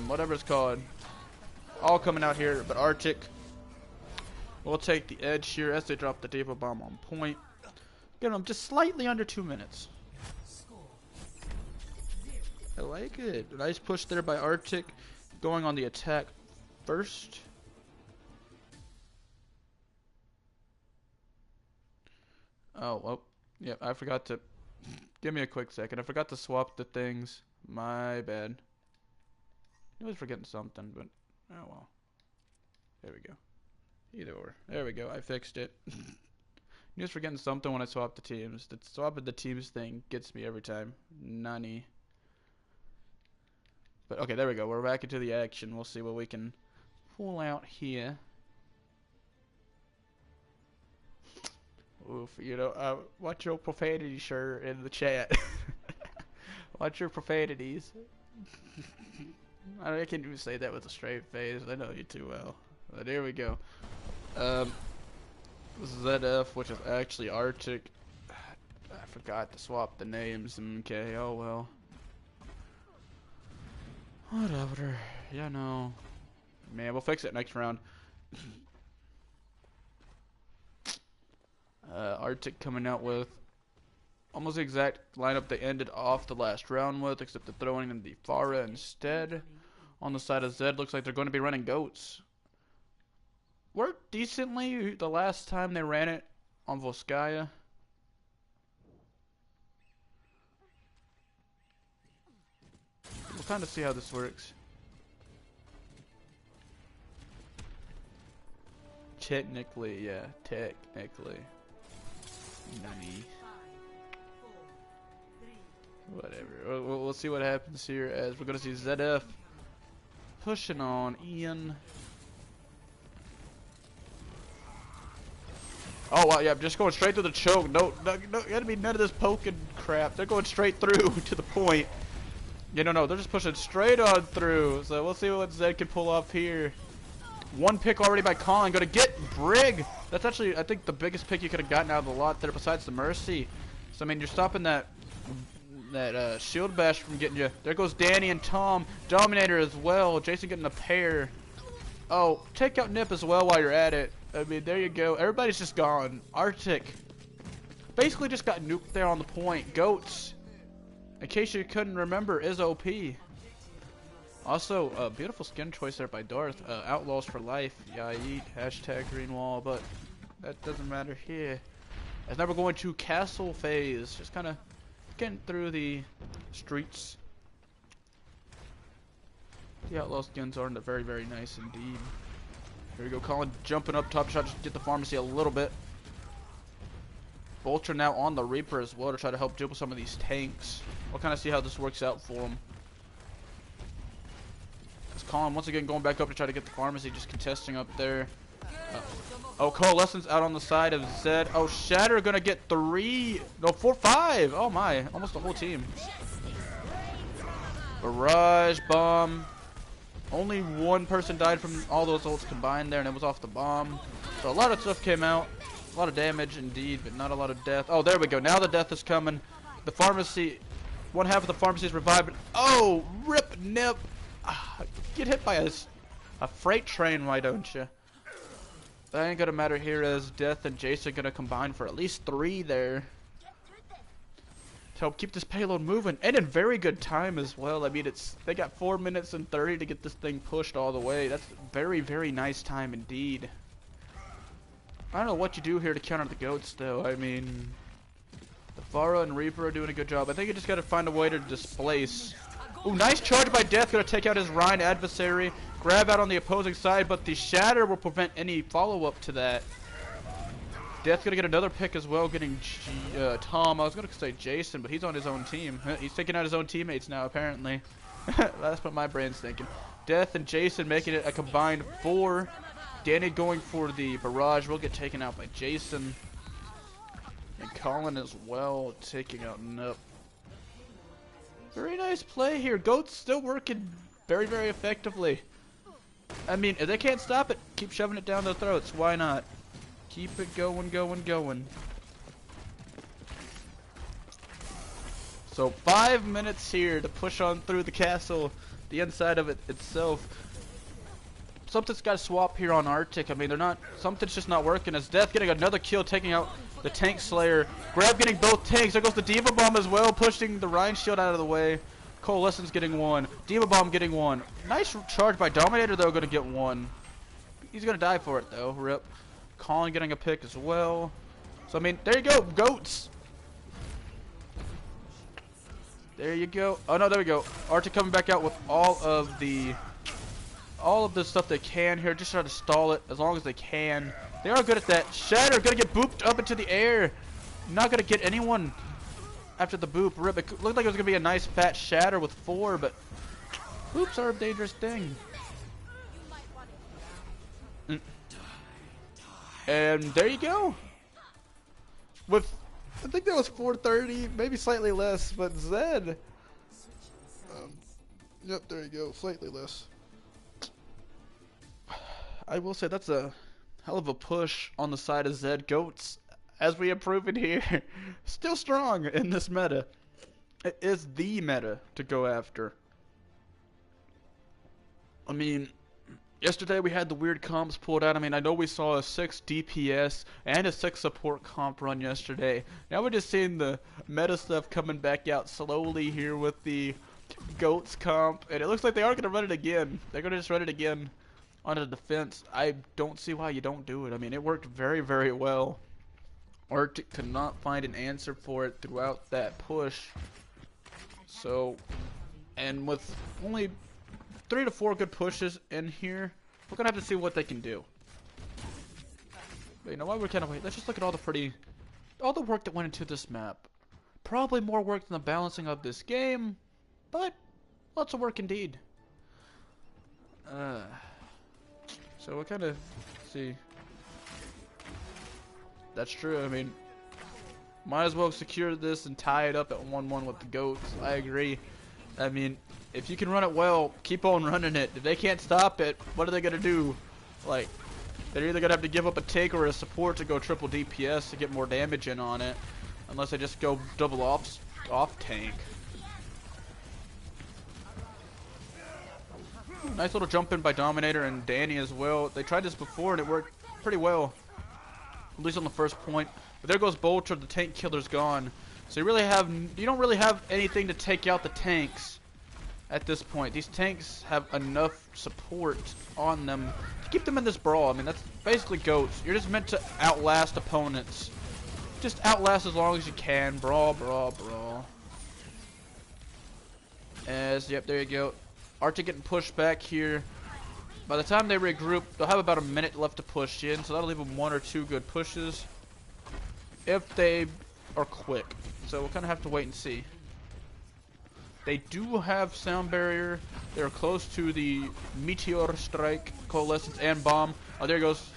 Whatever it's called. All coming out here, but Arctic will take the edge here as they drop the Diva Bomb on point. Get them just slightly under 2 minutes. I like it. Nice push there by Arctic, going on the attack first. Oh, well, yeah, I forgot to, give me a quick second. I forgot to swap the things. My bad. I was forgetting something, but, oh well. There we go. Either or. There we go, I fixed it. I was forgetting something when I swapped the teams. The swapping the teams thing gets me every time. Nani. But, okay, there we go. We're back into the action. We'll see what we can pull out here. Oof, you know, watch your profanity, sir, in the chat. Watch your profanities. I can't even say that with a straight face. I know you too well. But here we go. Zed F, which is actually Arctic. I forgot to swap the names. Okay, oh well. Whatever. Yeah, no. Man, we'll fix it next round. Arctic coming out with almost the exact lineup they ended off the last round with, except they're throwing in the Pharah instead. On the side of Zed, looks like they're going to be running goats. Worked decently the last time they ran it on Volskaya. We'll kind of see how this works. Technically, yeah, technically. Nani. Whatever. We'll see what happens here as we're going to see Zed F pushing on Ian. Oh, wow, yeah, just going straight through the choke. No, gotta be none of this poking crap. They're going straight through to the point. Yeah, no, they're just pushing straight on through. So we'll see what Zed can pull off here. One pick already by Colin. Gonna get Brig. That's actually, I think, the biggest pick you could have gotten out of the lot there besides the Mercy. So, I mean, you're stopping that shield bash from getting you. There goes Danny and Tom. Dominator as well. Jason getting a pair. Oh, take out Nip as well while you're at it. I mean, there you go. Everybody's just gone. Arctic basically just got nuked there on the point. Goats, in case you couldn't remember, is OP. Also, beautiful skin choice there by Darth. Outlaws for life. Yeah, I eat. Hashtag green wall, but that doesn't matter here. As now we're going to castle phase. Just kind of getting through the streets. The outlaw skins are very, very nice indeed. Here we go, Colin jumping up top shot just to get the pharmacy a little bit. Vulture now on the Reaper as well to try to help deal with some of these tanks. We'll kind of see how this works out for him. As Colin once again going back up to try to get the pharmacy, just contesting up there. Oh, Coalescence out on the side of Zed. Oh, Shatter gonna get 4, 5. Oh my, almost the whole team. Barrage, bomb. Only one person died from all those ults combined there, and it was off the bomb. So a lot of stuff came out. A lot of damage indeed, but not a lot of death. Oh, there we go. Now the death is coming. The pharmacy, one half of the pharmacy is revived. Oh, rip Nip. Get hit by a freight train, why don't you? That ain't gonna matter here as Death and Jason gonna combine for at least 3 there. To help keep this payload moving, and in very good time as well. I mean, they got 4 minutes and 30 to get this thing pushed all the way. That's very, very nice time indeed. I don't know what you do here to counter the goats, though. I mean, the Pharah and Reaper are doing a good job. I think you just got to find a way to displace. Ooh, nice charge by Death. Gonna take out his Rhine adversary. Grab out on the opposing side, but the Shatter will prevent any follow-up to that. Death's gonna get another pick as well, getting Tom. I was gonna say Jason, but he's on his own team. He's taking out his own teammates now, apparently. That's what my brain's thinking. Death and Jason making it a combined 4. Danny going for the barrage will get taken out by Jason. And Colin as well, taking out Nup. Very nice play here. Goat's still working very, very effectively. I mean, if they can't stop it, keep shoving it down their throats. Why not? Keep it going, going. So 5 minutes here to push on through the castle, the inside of it itself. Something's got to swap here on Arctic. I mean, something's just not working. As Death getting another kill, taking out the Tank Slayer. Grab getting both tanks. There goes the Diva Bomb as well, pushing the Rhine Shield out of the way. Coalescence getting 1. Diva Bomb getting 1. Nice charge by Dominator, though, gonna get 1. He's gonna die for it, though. Rip. Colin getting a pick as well. So, I mean, there you go. Goats. There you go. Oh, no, there we go. Arctic coming back out with all of the stuff they can here. Just try to stall it as long as they can. They are good at that. Shatter gonna get booped up into the air. Not gonna get anyone after the boop. Rip. It looked like it was gonna be a nice fat Shatter with 4, but boops are a dangerous thing. Mm. And there you go. With, I think that was 430, maybe slightly less, but Zed. Yep, there you go, slightly less. I will say that's a hell of a push on the side of Zed. Goats, as we have proven here, still strong in this meta. It is the meta to go after. I mean, yesterday we had the weird comps pulled out. I mean, I know we saw a 6 DPS and a 6 support comp run yesterday. Now we're just seeing the meta stuff coming back out slowly here with the Goats comp. And it looks like they are going to run it again. They're going to just run it again on the defense. I don't see why you don't do it. I mean, it worked very, very well. Arctic could not find an answer for it throughout that push. So, and with only 3 to 4 good pushes in here, we're gonna have to see what they can do. But you know what? We're kind of wait. Let's just look at all the work that went into this map. Probably more work than the balancing of this game, but lots of work indeed. So we'll kind of see. That's true. I mean, might as well secure this and tie it up at 1-1 with the Goats. I agree. I mean, if you can run it well, keep on running it. If they can't stop it, what are they going to do? Like, they're either going to have to give up a tank or a support to go triple DPS to get more damage in on it. Unless they just go double off tank. Nice little jump in by Dominator and Danny as well. They tried this before and it worked pretty well. At least on the first point. But there goes Bolter, the tank killer's gone. So you don't really have anything to take out the tanks at this point. These tanks have enough support on them to keep them in this brawl. I mean, that's basically Goats. You're just meant to outlast opponents. Just outlast as long as you can. Brawl, brawl, brawl. Yep, there you go. Arctic getting pushed back here. By the time they regroup, they'll have about a minute left to push in, so that'll leave them 1 or 2 good pushes if they are quick. So we'll kind of have to wait and see. They do have sound barrier. They're close to the meteor strike, coalescence, and bomb. Oh, there goes.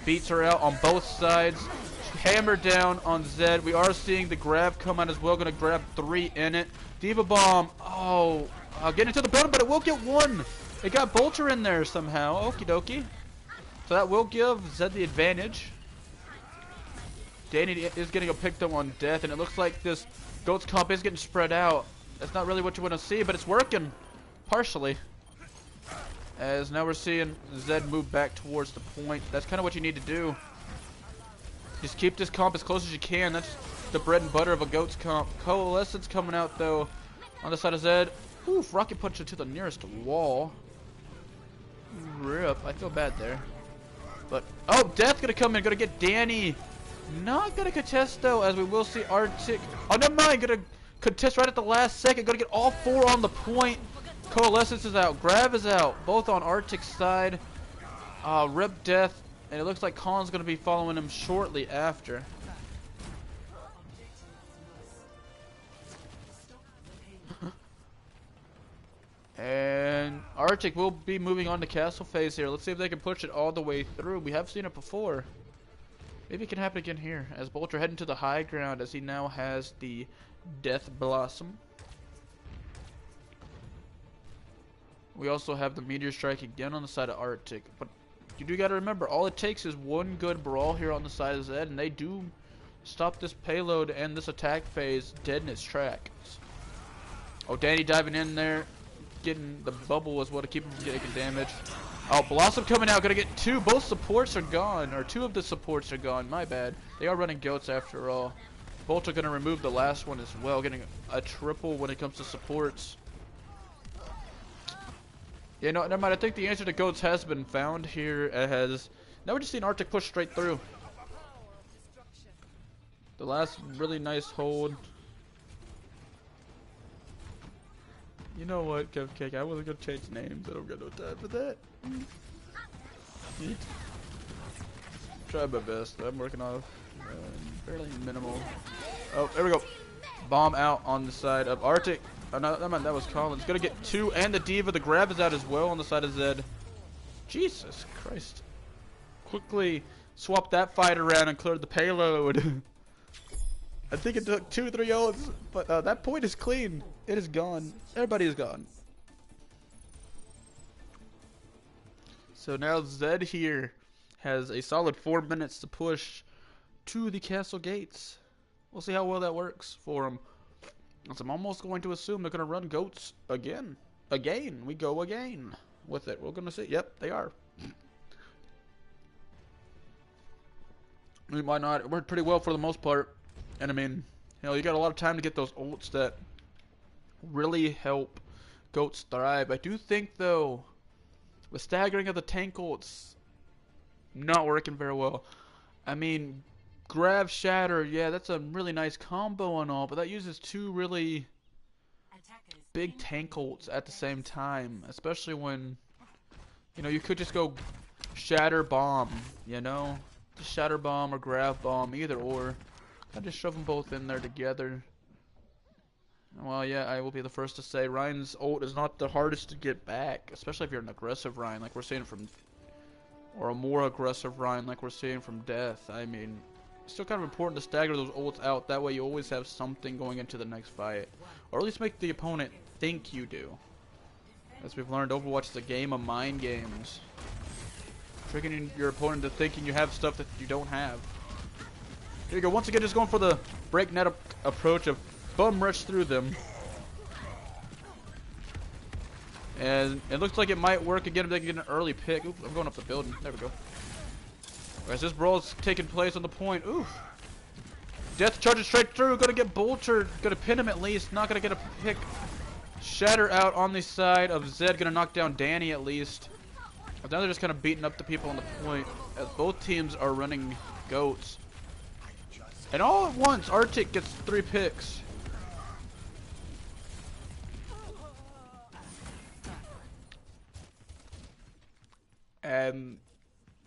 Beats her out on both sides. Hammer down on Zed. We are seeing the grab come out as well. Gonna grab 3 in it. Diva bomb. Oh, getting into the building, but it will get 1. It got Bolter in there somehow. Okie dokie. So that will give Zed the advantage. Danny is getting a picked up on death, and it looks like this Goats comp is getting spread out. That's not really what you want to see, but it's working. Partially. As now we're seeing Zed move back towards the point. That's kind of what you need to do. Just keep this comp as close as you can. That's the bread and butter of a Goats comp. Coalescence coming out, though, on the side of Zed. Oof, rocket punch it to the nearest wall. Rip, I feel bad there. But, oh, Death gonna come in, gonna get Danny. Not gonna contest, though, as we will see Arctic. Oh, never mind, gonna contest right at the last second. Gonna get all 4 on the point. Coalescence is out, Grav is out, both on Arctic's side. Rip Death, and it looks like Khan's gonna be following him shortly after. And Arctic will be moving on to castle phase here. Let's see if they can push it all the way through. We have seen it before. Maybe it can happen again here. As Bolter heading to the high ground as he now has the Death Blossom. We also have the Meteor Strike again on the side of Arctic. But you do got to remember, all it takes is 1 good brawl here on the side of Zed, and they do stop this payload and this attack phase dead in its tracks. Oh, Danny diving in there. Getting the bubble is what to keep him from getting damage. Oh, Blossom coming out, gonna get 2. Both supports are gone, or 2 of the supports are gone. My bad. They are running Goats after all. Bolter gonna remove the last one as well, getting a triple when it comes to supports. Yeah, no, never mind. I think the answer to Goats has been found here. Now we're just seeing Arctic push straight through. The last really nice hold. You know what, Cupcake? I wasn't gonna change names. I don't got no time for that. Try my best. I'm working off fairly minimal. Oh, there we go. Bomb out on the side of Arctic. Oh, no, that was Collins. Gonna get 2 and the Diva. The grab is out as well on the side of Zed. Jesus Christ. quickly swapped that fight around and cleared the payload. I think it took 2-3 ults, but that point is clean. It is gone. Everybody is gone. So now Zed here has a solid 4 minutes to push to the castle gates. We'll see how well that works for him. So I'm almost going to assume they're going to run goats again. We go again with it. We're going to see. Yep, they are. We might not. It worked pretty well for the most part. And I mean, you know, you got a lot of time to get those ults that really help goats thrive. I do think, though, the staggering of the tank ults not working very well. I mean, grab, shatter, yeah, that's a really nice combo and all, but that uses 2 really big tank ults at the same time, especially when, you know, you could just go shatter bomb, you know, just shatter bomb or grab bomb, either or. I just shove them both in there together. Well, yeah, I will be the first to say Ryan's ult is not the hardest to get back, especially if you're an aggressive Ryan, like we're seeing from, or a more aggressive Ryan, like we're seeing from Death. I mean, it's still kind of important to stagger those ults out. That way, you always have something going into the next fight, or at least make the opponent think you do. As we've learned, Overwatch is a game of mind games, tricking your opponent into thinking you have stuff that you don't have. Here you go. Once again, just going for the breakneck approach of bum rush through them. And it looks like it might work again if they can get an early pick. Oops, I'm going up the building. There we go. As this brawl is taking place on the point. Ooh. Death charges straight through. Gonna get Bolter. Gonna pin him at least. Not gonna get a pick. Shatter out on the side of Zed. Gonna knock down Danny at least. But now they're just kind of beating up the people on the point. As both teams are running goats. And all at once, Arctic gets 3 picks. And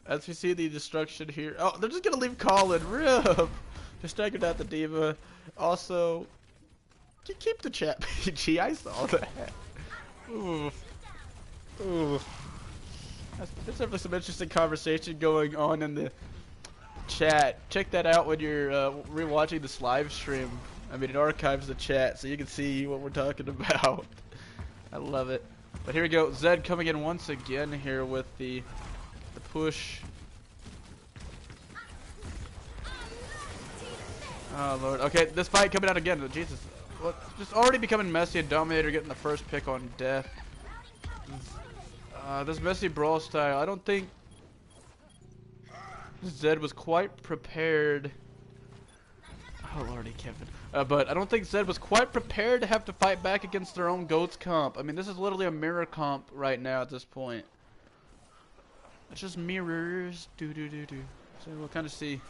as we see the destruction here, oh, they're just gonna leave Colin. RIP. Just staggered out the diva. Also, keep the chat PG. I saw that. Oof. Oof. There's definitely some interesting conversation going on in the chat. Check that out when you're rewatching this live stream. I mean, it archives the chat so you can see what we're talking about. I love it. But here we go. Zed coming in once again here with the push. Oh lord. Okay, this fight coming out again. Jesus. Well, just already becoming messy, and Dominator getting the first pick on Death. This messy brawl style, I don't think Zed was quite prepared. Oh lordy, Kevin. But I don't think Zed was quite prepared to have to fight back against their own GOATS comp. I mean, this is literally a mirror comp right now at this point. It's just mirrors. So we'll kind of see.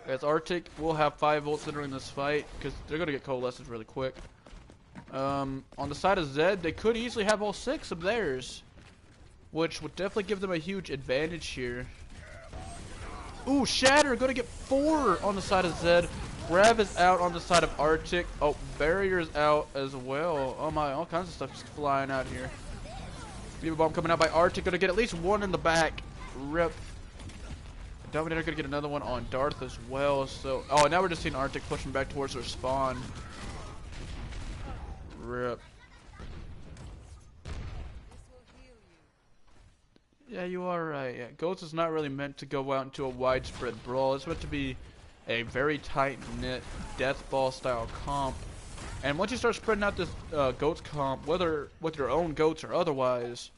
As Arctic will have 5 ults entering this fight, because they're going to get coalesced really quick. On the side of Zed, they could easily have all 6 of theirs, which would definitely give them a huge advantage here. Ooh, Shatter going to get 4 on the side of Zed. Grab is out on the side of Arctic. Oh, Barrier's out as well. Oh my, all kinds of stuff just flying out here. Beaver Bomb coming out by Arctic. Going to get at least 1 in the back. RIP. Dominator going to get another one on Darth as well. So, oh, now we're just seeing Arctic pushing back towards their spawn. RIP. Yeah, you are right. Yeah, Ghost is not really meant to go out into a widespread brawl. It's meant to be a very tight-knit death ball style comp. And once you start spreading out this goats comp, whether with your own goats or otherwise,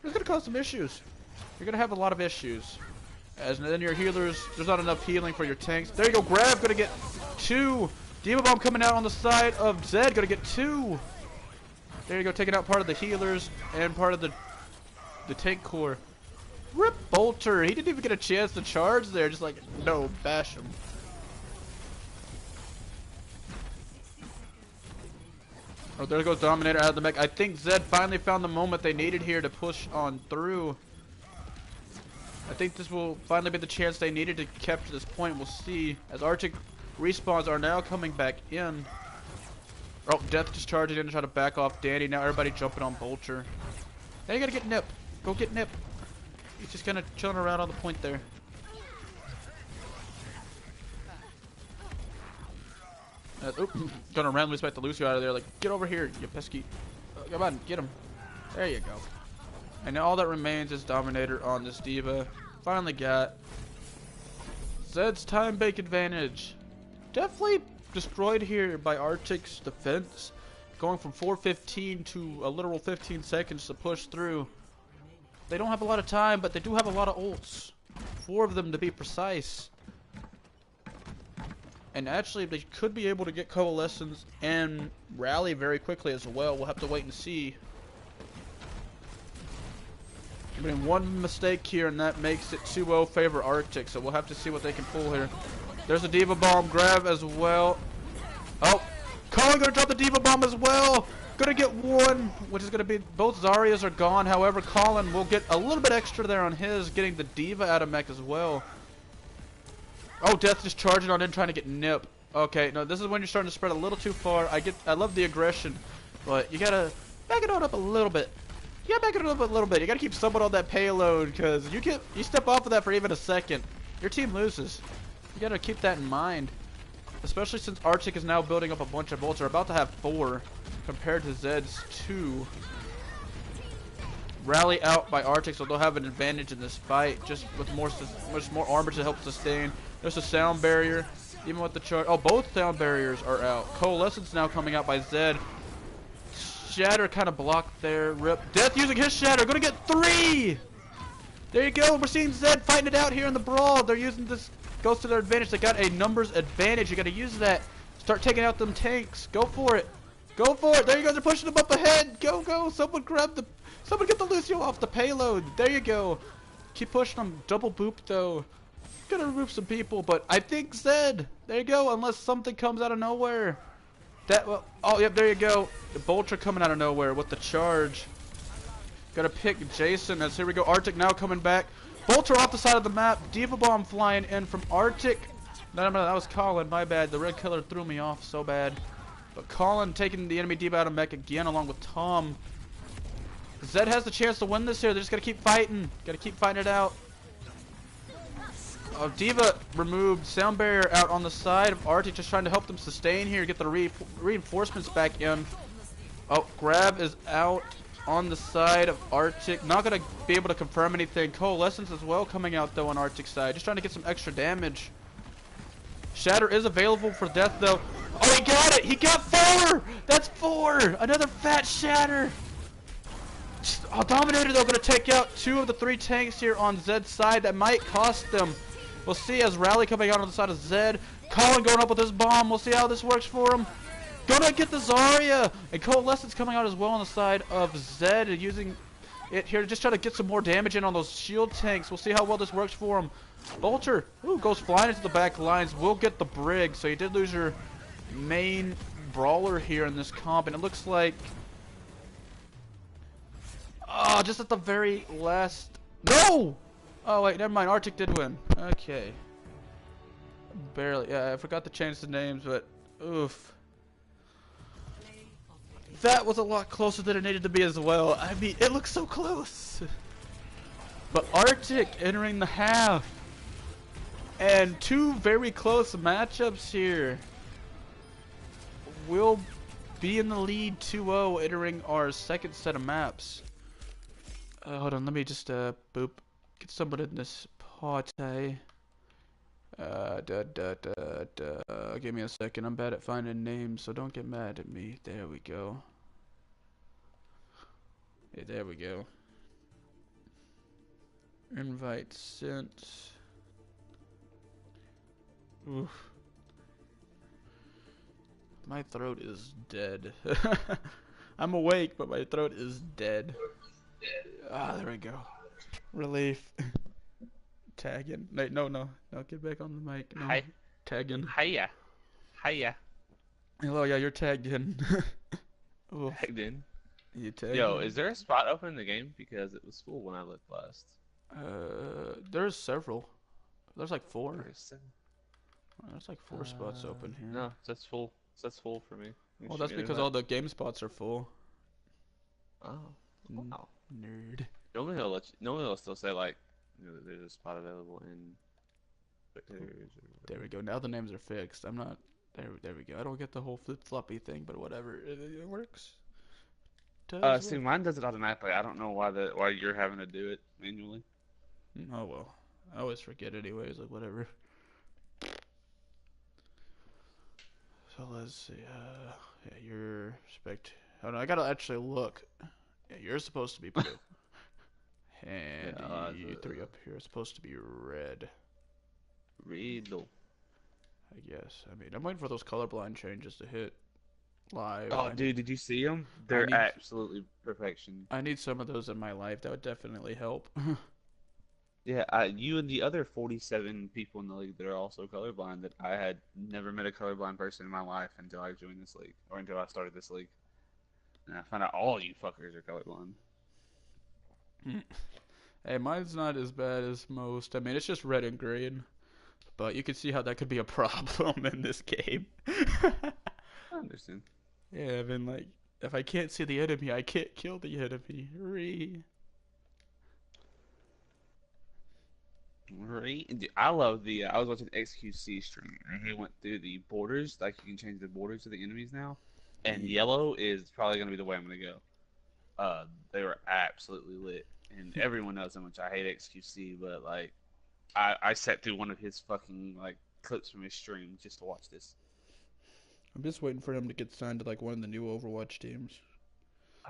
it's going to cause some issues. You're going to have a lot of issues. As then your healers, there's not enough healing for your tanks. There you go, Grab, going to get 2. Demon Bomb coming out on the side of Zed, going to get 2. There you go, taking out part of the healers and part of the tank core. RIP Bolter, he didn't even get a chance to charge there, just like, no, bash him. Oh, there goes Dominator out of the mech. I think Zed finally found the moment they needed here to push on through. I think this will finally be the chance they needed to capture this point. We'll see. As Arctic respawns are now coming back in. Oh, Death just charging in to try to back off Danny. Now everybody jumping on Bolter. Now you gotta get Nip. Go get Nip. He's just kind of chilling around on the point there. Oop, gonna randomly spike the Lucio out of there. Like, get over here, you pesky. Come on, get him. There you go. And now all that remains is Dominator on this D.Va. Finally got Zed's time bank advantage. Definitely destroyed here by Arctic's defense. Going from 4:15 to a literal 15 seconds to push through. They don't have a lot of time, but they do have a lot of ults. 4 of them to be precise. And actually, they could be able to get Coalescence and Rally very quickly as well. We'll have to wait and see. I mean, one mistake here, and that makes it 2-0 favor Arctic. So we'll have to see what they can pull here. There's a D.Va Bomb grab as well. Oh, Colin gonna drop the D.Va Bomb as well. Gonna get one, which is gonna be, both Zaryas are gone. However, Colin will get a little bit extra there on his, getting the D.Va out of mech as well. Oh, Death just charging on in, trying to get Nip. Okay, no, this is when you're starting to spread a little too far. I love the aggression, but you gotta back it on up a little bit. You gotta back it up a little bit. You gotta keep someone on that payload, because you step off of that for even a second, your team loses. You gotta keep that in mind. Especially since Arctic is now building up a bunch of ults. They're about to have 4 compared to Zed's 2. Rally out by Arctic, so they'll have an advantage in this fight, just with much more armor to help sustain. There's a sound barrier, even with the charge. Oh, both sound barriers are out. Coalescence now coming out by Zed. Shatter kind of blocked there. Rip. Death using his Shatter, gonna get 3! There you go. We're seeing Zed fighting it out here in the brawl. They're using this. Goes to their advantage. They got a numbers advantage. You got to use that. Start taking out them tanks. Go for it. Go for it. There you go. They're pushing them up ahead. Go, go. Someone get the Lucio off the payload. There you go. Keep pushing them. Double boop though. Gonna remove some people, but I think Zed. There you go. Unless something comes out of nowhere. Oh, yep. There you go. The Bolter coming out of nowhere with the charge. Gotta pick Jason as here we go. Arctic now coming back. Bolter off the side of the map. D.Va Bomb flying in from Arctic. No, that was Colin. My bad. The red color threw me off so bad. But Colin taking the enemy D.Va out of mech again along with Tom. Zed has the chance to win this here. They just gotta keep fighting. Gotta keep fighting it out. D.Va removed sound barrier out on the side of Arctic, just trying to help them sustain here. Get the reinforcements back in. Oh, grab is out on the side of Arctic. Not gonna be able to confirm anything. Coalescence as well coming out though on Arctic's side. Just trying to get some extra damage. Shatter is available for Death though. Oh, he got it! He got 4! That's 4! Another fat Shatter! Oh, Dominator though gonna take out 2 of the 3 tanks here on Zed's side. That might cost them. We'll see as Rally coming out on the side of Zed. Colin going up with his bomb. We'll see how this works for him. Gonna get the Zarya! And Coalescence coming out as well on the side of Zed and using it here to just try to get some more damage in on those shield tanks. We'll see how well this works for him. Bolter, goes flying into the back lines. Will get the Brig, so you did lose your main brawler here in this comp. And it looks like... Oh, just at the very last... No! Oh, wait, never mind. Arctic did win. Okay. Barely. Yeah, I forgot to change the names, but... Oof. That was a lot closer than it needed to be as well. I mean, it looks so close. But Arctic entering the half. And 2 very close matchups here. We'll be in the lead 2-0 entering our second set of maps. Hold on, let me just boop. Get someone in this party. Give me a second. I'm bad at finding names, so don't get mad at me. There we go. Hey, there we go. Invite sent. Oof. My throat is dead. I'm awake, but my throat is dead. Ah, there we go. Relief. Tagging. No, get back on the mic. No. Hi. Tagging. Hiya. Hiya. Hello, yeah, you're tagged in. Tagged in? You tagged Yo, in? is there a spot open in the game? Because it was full when I looked last. There's several. There's like 4. There's like 4 spots open here. No, that's full. That's full for me. Well, that's because all the game spots are full. Oh. Wow. Nerd. Normally he'll still say like there's a spot available in spectators or There whatever. we go. Now the names are fixed. I'm not. There we go. I don't get the whole flip floppy thing, but whatever. It works. Does See, work. mine does it automatically. I don't know why you're having to do it manually. Oh well. I always forget anyways. Like whatever. So let's see. Yeah, you're spect. Oh no, I gotta actually look. Yeah, you're supposed to be blue, Yeah, and you three up here are supposed to be red. read the. I guess. I mean, I'm waiting for those colorblind changes to hit live. Oh, dude, did you see them? I They're need, absolutely perfection. I need some of those in my life. That would definitely help. Yeah, you and the other 47 people in the league that are also colorblind that I had never met a colorblind person in my life until I joined this league or until I started this league. And I found out all you fuckers are colorblind. Hey, mine's not as bad as most. I mean, it's just red and green, but you can see how that could be a problem in this game. I understand. Yeah, I mean, like, if I can't see the enemy, I can't kill the enemy. Ree. Right? Dude, I love the. I was watching XQC stream and he went through the borders. Like you can change the borders of the enemies now, and Yeah. yellow is probably gonna be the way I'm gonna go. They were absolutely lit, and everyone knows how much I hate XQC, but like, I sat through one of his fucking like clips from his stream just to watch this. I'm just waiting for him to get signed to like one of the new Overwatch teams.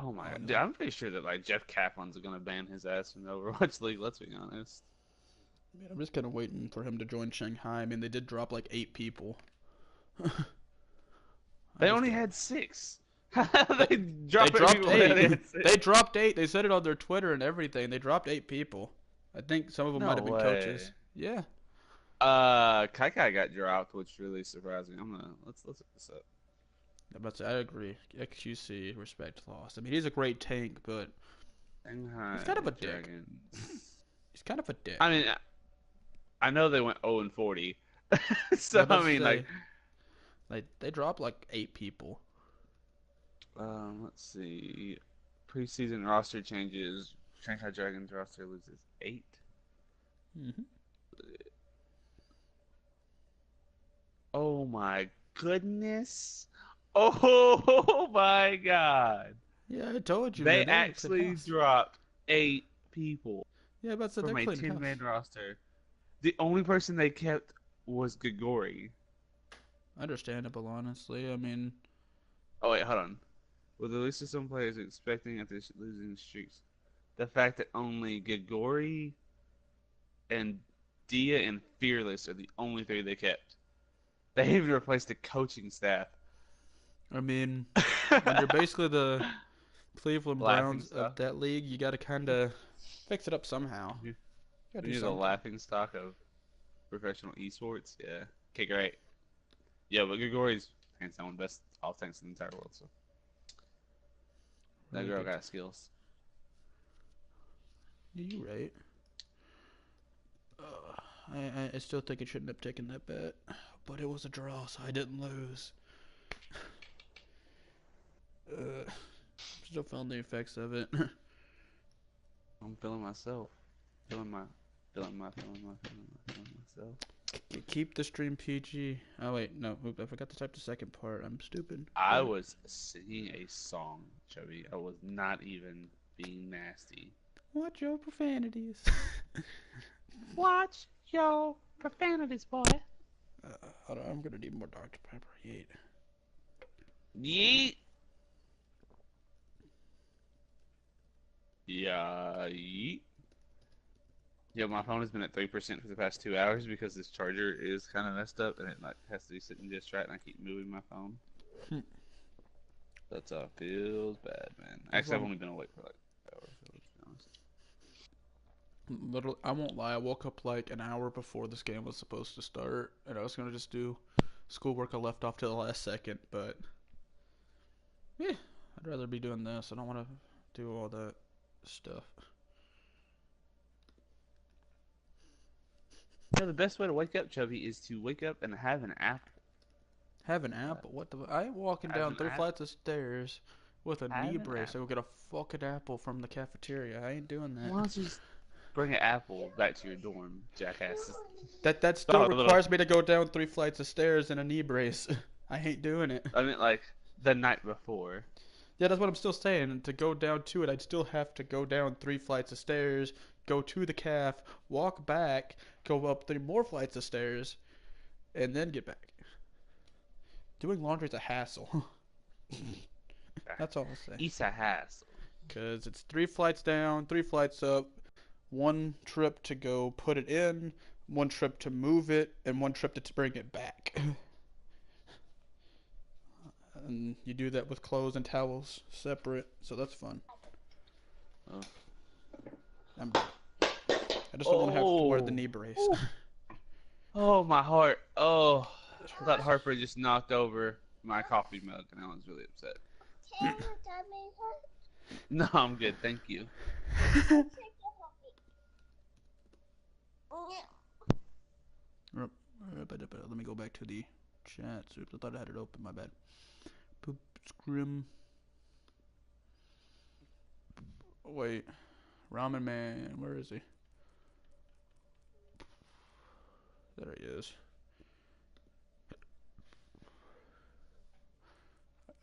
Oh my god, dude, Honestly, I'm pretty sure that like Jeff Kaplan's gonna ban his ass from the Overwatch League. Let's be honest. man, I'm just kind of waiting for him to join Shanghai. I mean, they did drop like 8 people. I They just only don't. had six. They, They they drop it dropped people when they only eight. had six. They dropped 8. They said it on their Twitter and everything. They dropped 8 people. I think some of them might No have been way. coaches. Yeah. Kai Kai got dropped, which really surprised me. Let's look this up. I agree. XQC, respect lost. I mean, he's a great tank, but Shanghai he's kind of a dick. Dragons. He's kind of a dick. I mean, I know they went 0 and 40, I so was about I to mean, say, like, they dropped like 8 people. let's see. Preseason roster changes. Shanghai Dragons roster loses 8. Hmm. Oh my goodness. Oh my God. Yeah, I told you, They man. They were clean actually house. dropped 8 people Yeah, but so they're from a clean 10-man house. roster. The only person they kept was Gagori. Understandable, honestly. I mean, Oh wait, hold on. With the list of some players expecting after losing streaks, the fact that only Gagori and Dia and Fearless are the only 3 they kept. They even replaced the coaching staff. I mean, when you're basically the Cleveland Laughing Browns stock. of that league, you got to kind of fix it up somehow. You- You got to do You're the something. laughing stock of professional esports. Yeah. Okay, great. Yeah, but Gregori's hands down one of the best all tanks in the entire world. So that Really girl good. got skills. Yeah, you right. I still think it shouldn't have taken that bet, but it was a draw, so I didn't lose. Still feeling the effects of it. I'm feeling myself. Feeling myself. Keep the stream PG. Oh wait, no, I forgot to type the second part. I'm stupid. I was singing a song, Chubby. I was not even being nasty. Watch your profanities. Watch your profanities, boy. Hold on, I'm gonna need more Dr. Pepper. Yeet. Yeet. Yeah, yeet. Yeah, my phone has been at 3% for the past 2 hours because this charger is kind of messed up and it like has to be sitting just right, and I keep moving my phone. Hmm. That's feels bad, man. That's Actually, I've wrong. only been awake for like 5 hours, so let's be honest. Literally, I won't lie. I woke up like an hour before this game was supposed to start, and I was gonna just do schoolwork I left off to the last second. But yeah, I'd rather be doing this. I don't want to do all that stuff. Yeah, the best way to wake up, Chubby, is to wake up and have an apple. Have an apple? What the? I ain't walking Have down an 3 apple. flights of stairs with a Have knee an brace. I apple. go get a fucking apple from the cafeteria. I ain't doing that. Why don't you just Bring an apple back to your dorm, jackasses. That still Oh, a little. requires me to go down 3 flights of stairs in a knee brace. I hate doing it. I mean, like the night before. Yeah, that's what I'm still saying. And to go down to it, I'd still have to go down 3 flights of stairs, go to the calf, walk back, go up 3 more flights of stairs, and then get back. Doing laundry is a hassle. That's all I'll say. It's a hassle. Because it's 3 flights down, 3 flights up, 1 trip to go put it in, 1 trip to move it, and 1 trip to bring it back. And you do that with clothes and towels separate, so that's fun. Oh. I'm done. I just don't want to have to wear the knee brace. Oh, my heart. Oh, that Harper just knocked over my coffee mug, and I was really upset. No, I'm good, thank you. Let me go back to the chat. Oops, I thought I had it open. My bad. Poop scrim. Wait, Ramen Man, where is he? There he is.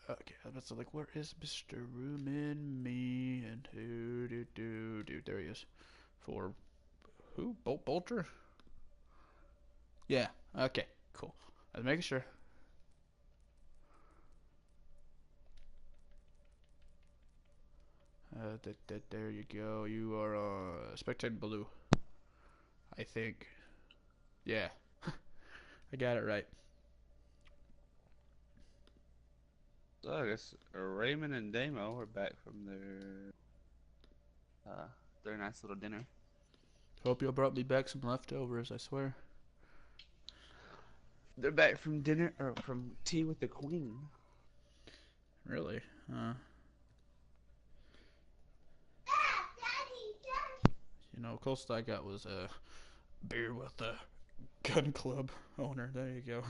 Okay, I was like, where is Mr. Ramen Man? Dude, there he is. For who? Bolter? Yeah. Okay. Cool. I was making sure. There you go. You are spectating blue. I think. Yeah. I got it right. So I guess Raymond and Damo are back from their nice little dinner. Hope you brought me back some leftovers, I swear. They're back from dinner, or from tea with the queen. Really? You know, closest I got was a beer with the gun club owner. There you go.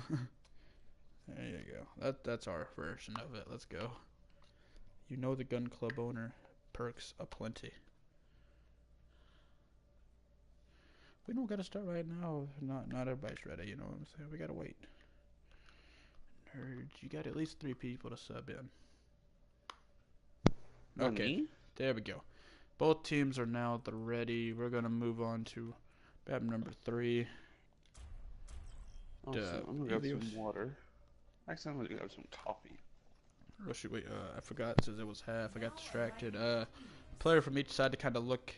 There you go. That's our version of it. Let's go. You know the gun club owner perks aplenty. We don't gotta start right now. Not everybody's ready. You know what I'm saying? We gotta wait. Nerds, you got at least 3 people to sub in. Okay, there we go. Both teams are now at the ready. We're gonna move on to map number 3. I'm gonna grab some water. Actually, I'm gonna grab some coffee. Oh shoot, wait, I forgot since it was half. I got distracted. Player from each side to kind of look.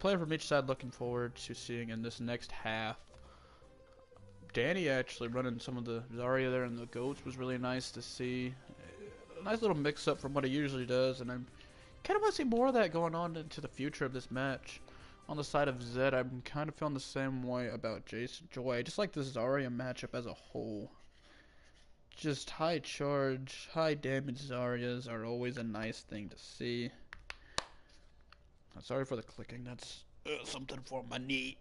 Player from each side looking forward to seeing in this next half. Danny actually running some of the Zarya there and the goats was really nice to see. A nice little mix-up from what he usually does, and I'm kind of want to see more of that going on into the future of this match. On the side of Zed, I'm kind of feeling the same way about Jason Joy. I just like this Zarya matchup as a whole. Just high charge, high damage Zaryas are always a nice thing to see. Sorry for the clicking, that's something for my knee.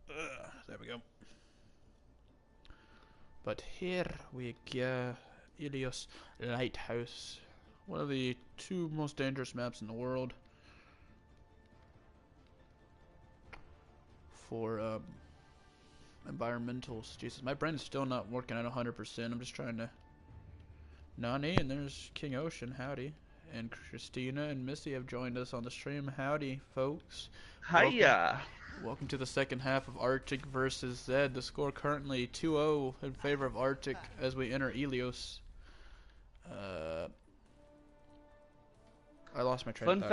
There we go. But here we go. Ilios Lighthouse. One of the 2 most dangerous maps in the world. For environmentals. Jesus, my brain is still not working at 100%. I'm just trying to... Nani, and there's King Ocean, howdy. And Christina and Missy have joined us on the stream. Howdy, folks. Hiya! Welcome to the second half of Arctic versus Zed. The score currently 2-0 in favor of Arctic as we enter Ilios. I lost my train of thought.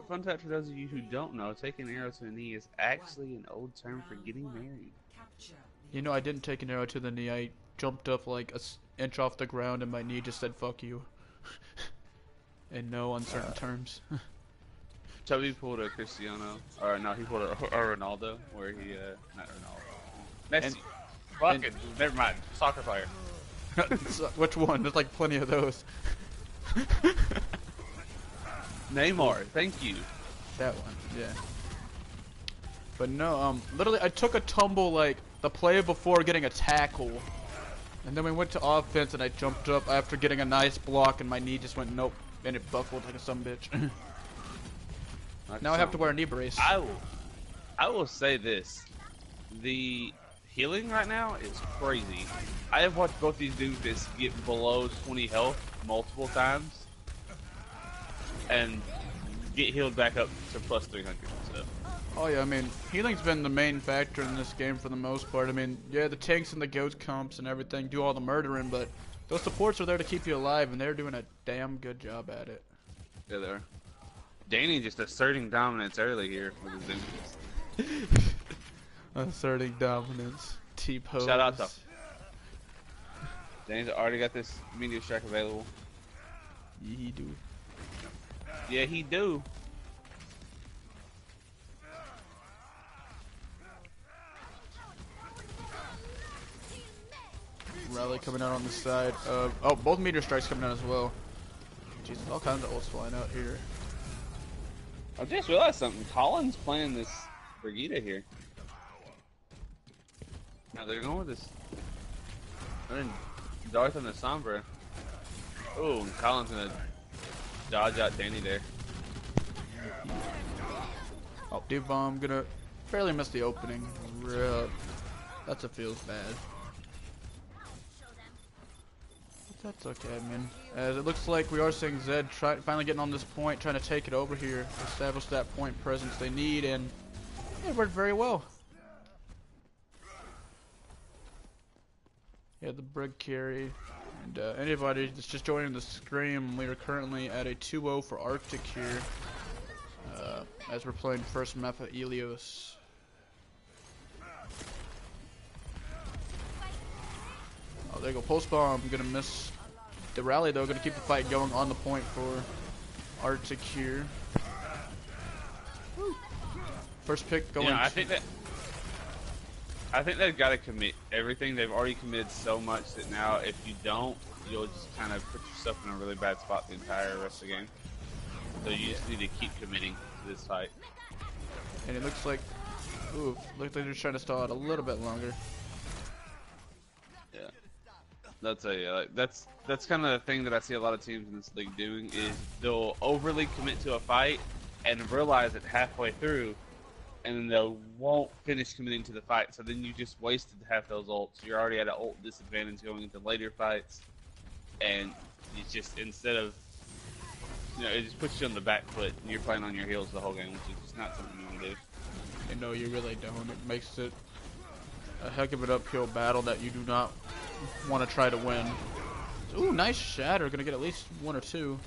Fun fact for those of you who don't know, taking an arrow to the knee is actually an old term for getting married. You know, I didn't take an arrow to the knee. I jumped up like an inch off the ground and my knee just said, fuck you. In no uncertain terms. Chubby pulled a Cristiano, or no, he pulled a Ronaldo, where he, not Ronaldo. Messi. Fucking, never mind, soccer player. Which one? There's like plenty of those. Neymar, thank you. That one, yeah. But no, literally I took a tumble like the play before getting a tackle. And then we went to offense and I jumped up after getting a nice block and my knee just went nope. And it buckled like a sumbitch. Like Now I have to something. wear a knee brace. I will say this: the healing right now is crazy. I have watched both these dudes just get below 20 health multiple times and get healed back up to plus 300. So. Oh yeah, I mean, healing's been the main factor in this game for the most part. I mean, yeah, the tanks and the goat comps and everything do all the murdering, but those supports are there to keep you alive, and they're doing a damn good job at it. Yeah, they are. Danny just asserting dominance early here with his enemies. Asserting dominance. T-pose. Shout out to Danny's already got this meteor strike available. Yeah, he do. Yeah, he do. Rally coming out on the side of... Oh, both meteor strikes coming out as well. Jesus, all kinds of ults flying out here. I just realized something. Colin's playing this Brigitte here. Now they're going with this. They're in Darth and the Sombra. Oh, and Colin's gonna dodge out Danny there. Oh, D-Bomb gonna barely miss the opening. That's a feels bad. But that's okay, man. As it looks like we are seeing Zed finally getting on this point, trying to take it over here, establish that point presence they need, and it worked very well. Yeah, the Brig carry. And anybody that's just joining the stream, we are currently at a 2-0 for Arctic here. As we're playing first map of Elios. Oh, there you go. Pulse bomb. Gonna miss the rally though. Gonna keep the fight going on the point for Arctic here. Woo. First pick going. Yeah, I think they've got to commit everything. They've already committed so much that now, if you don't, you'll just kind of put yourself in a really bad spot the entire rest of the game. So you just need to keep committing to this fight. And it looks like, ooh, looks like they're trying to stall out a little bit longer. Yeah, that's kind of the thing that I see a lot of teams in this league doing is they'll overly commit to a fight and realize it halfway through, and then they won't finish committing to the fight. So then you just wasted half those ults. You're already at an ult disadvantage going into later fights, and you just instead of it just puts you on the back foot, and you're playing on your heels the whole game, which is just not something you want to do. And no, you really don't. It makes it a heck of an uphill battle that you do not want to try to win. Ooh, nice shatter. Gonna get at least one or two.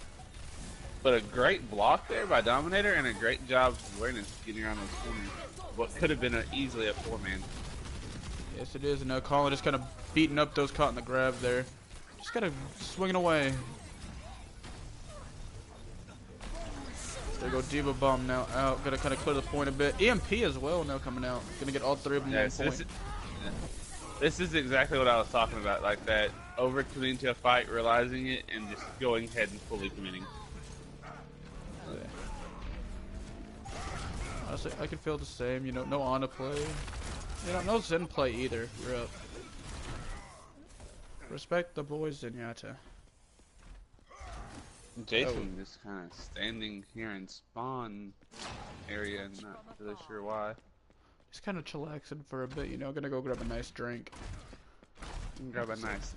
But a great block there by Dominator, and a great job of awareness getting around those corners. What could have been easily a 4-man. Yes, it is. And now Colin just kind of beating up those caught in the grab there. Just kind of swinging away. There you go, Diva Bomb now out. Gonna kind of clear the point a bit. EMP as well now coming out. Gonna get all three of them on point. This is exactly what I was talking about. Like that, over-committing to a fight, realizing it, and just going ahead and fully committing. Honestly, I can feel the same. You know, no Ana play. You know, no Zen play either. We're up. Respect the boys, Zenyatta. Jason just kind of standing here in spawn area and not really sure why. He's kind of chillaxing for a bit, you know, gonna go grab a nice drink. Grab a nice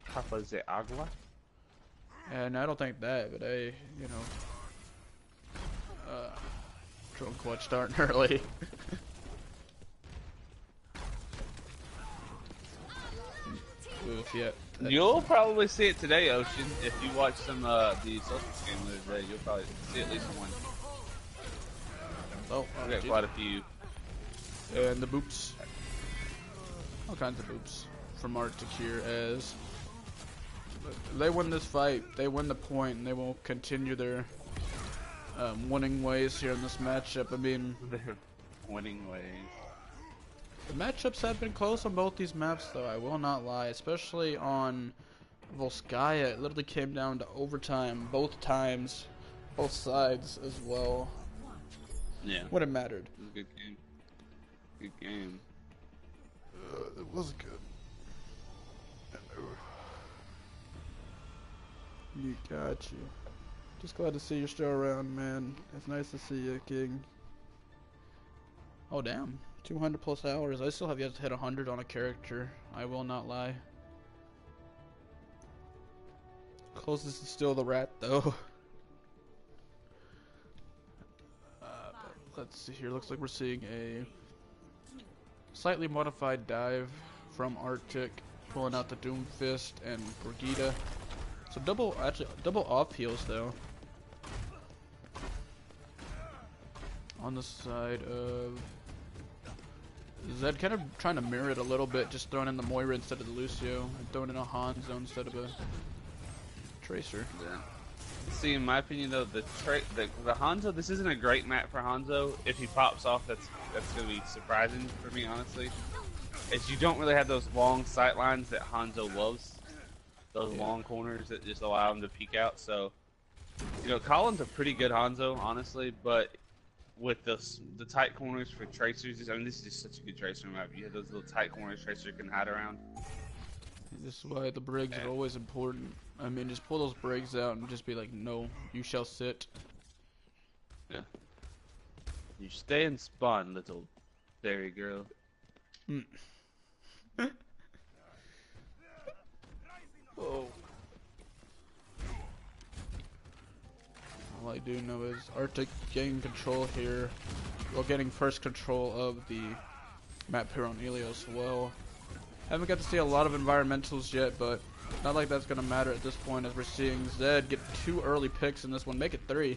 Papa de Agua. And I don't think that, but you know, drone clutch starting early. Oof, yeah. You'll probably see it today, Ocean. If you watch some the social game today, you'll probably see at least one. Oh, we got quite a few. And the boops. All kinds of boops from Arctic here as they win this fight, they win the point, and they will continue their winning ways here in this matchup. I mean, their winning ways. The matchups have been close on both these maps, though, I will not lie. Especially on Volskaya, it literally came down to overtime both times, both sides as well. Yeah. When it mattered. It was a good game. Good game. It was good. You got you. Just glad to see you're still around, man. It's nice to see you, King. Oh, damn. 200 plus hours. I still have yet to hit 100 on a character. I will not lie. Closest is still the rat, though. Let's see here. Looks like we're seeing a slightly modified dive from Arctic, pulling out the Doomfist and Brigida. So double off heals though. On the side of Zed, kind of trying to mirror it a little bit, just throwing in the Moira instead of the Lucio, and throwing in a Hanzo instead of a Tracer. Yeah. See, in my opinion, though, the Hanzo, this isn't a great map for Hanzo. If he pops off, that's going to be surprising for me, honestly. Is you don't really have those long sight lines that Hanzo loves. Those long corners that just allow him to peek out. So, you know, Colin's a pretty good Hanzo, honestly, but with the tight corners for Tracers, I mean, this is just such a good Tracer map. You have those little tight corners Tracer can hide around. This is why the Brigs are always important. I mean, just pull those Brigs out and just be like, no, you shall sit. Yeah. You stay and spawn, little fairy girl. Oh. All I do know is Arctic getting control here. Well, getting first control of the map here on Ilios. Well, haven't got to see a lot of environmentals yet, but not like that's gonna matter at this point, as we're seeing Zed get 2 early picks in this one, make it 3.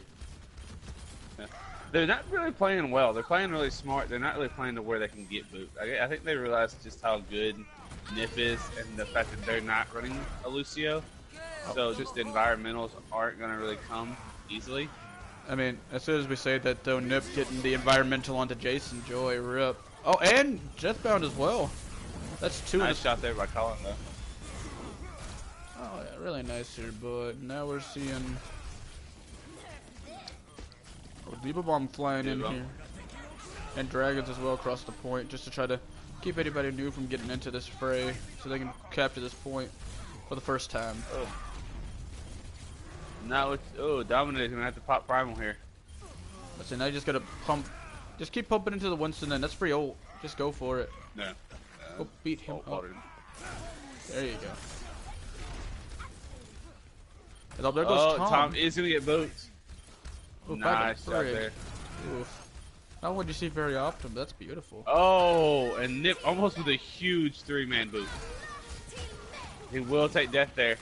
Yeah. They're not really playing well. They're playing really smart. They're not really playing to where they can get boot. I think they realize just how good Nip is, and the fact that they're not running a Lucio. So just the environmentals aren't gonna really come easily. I mean, as soon as we say that though, Nip getting the environmental onto Jason Joy, rip. Oh, and Jethbound as well. That's 2 nice shot there by Colin, though. Oh, yeah, really nice here, but now we're seeing Diva Bomb flying in here. And Dragons as well across the point, just to try to keep anybody new from getting into this fray, so they can capture this point for the first time. Oh. Now it's, Dominator's gonna have to pop Primal here. So now you just gotta pump, just keep pumping into the Winston, and that's free ult. Just go for it. Yeah. Oh, beat him. Oh. There you go. Oh, there goes Tom. Tom is gonna get boots. Ooh, nice shot there. Oof. Not one you see very often, but that's beautiful. Oh, and Nip almost with a huge 3-man boot. He will take death there.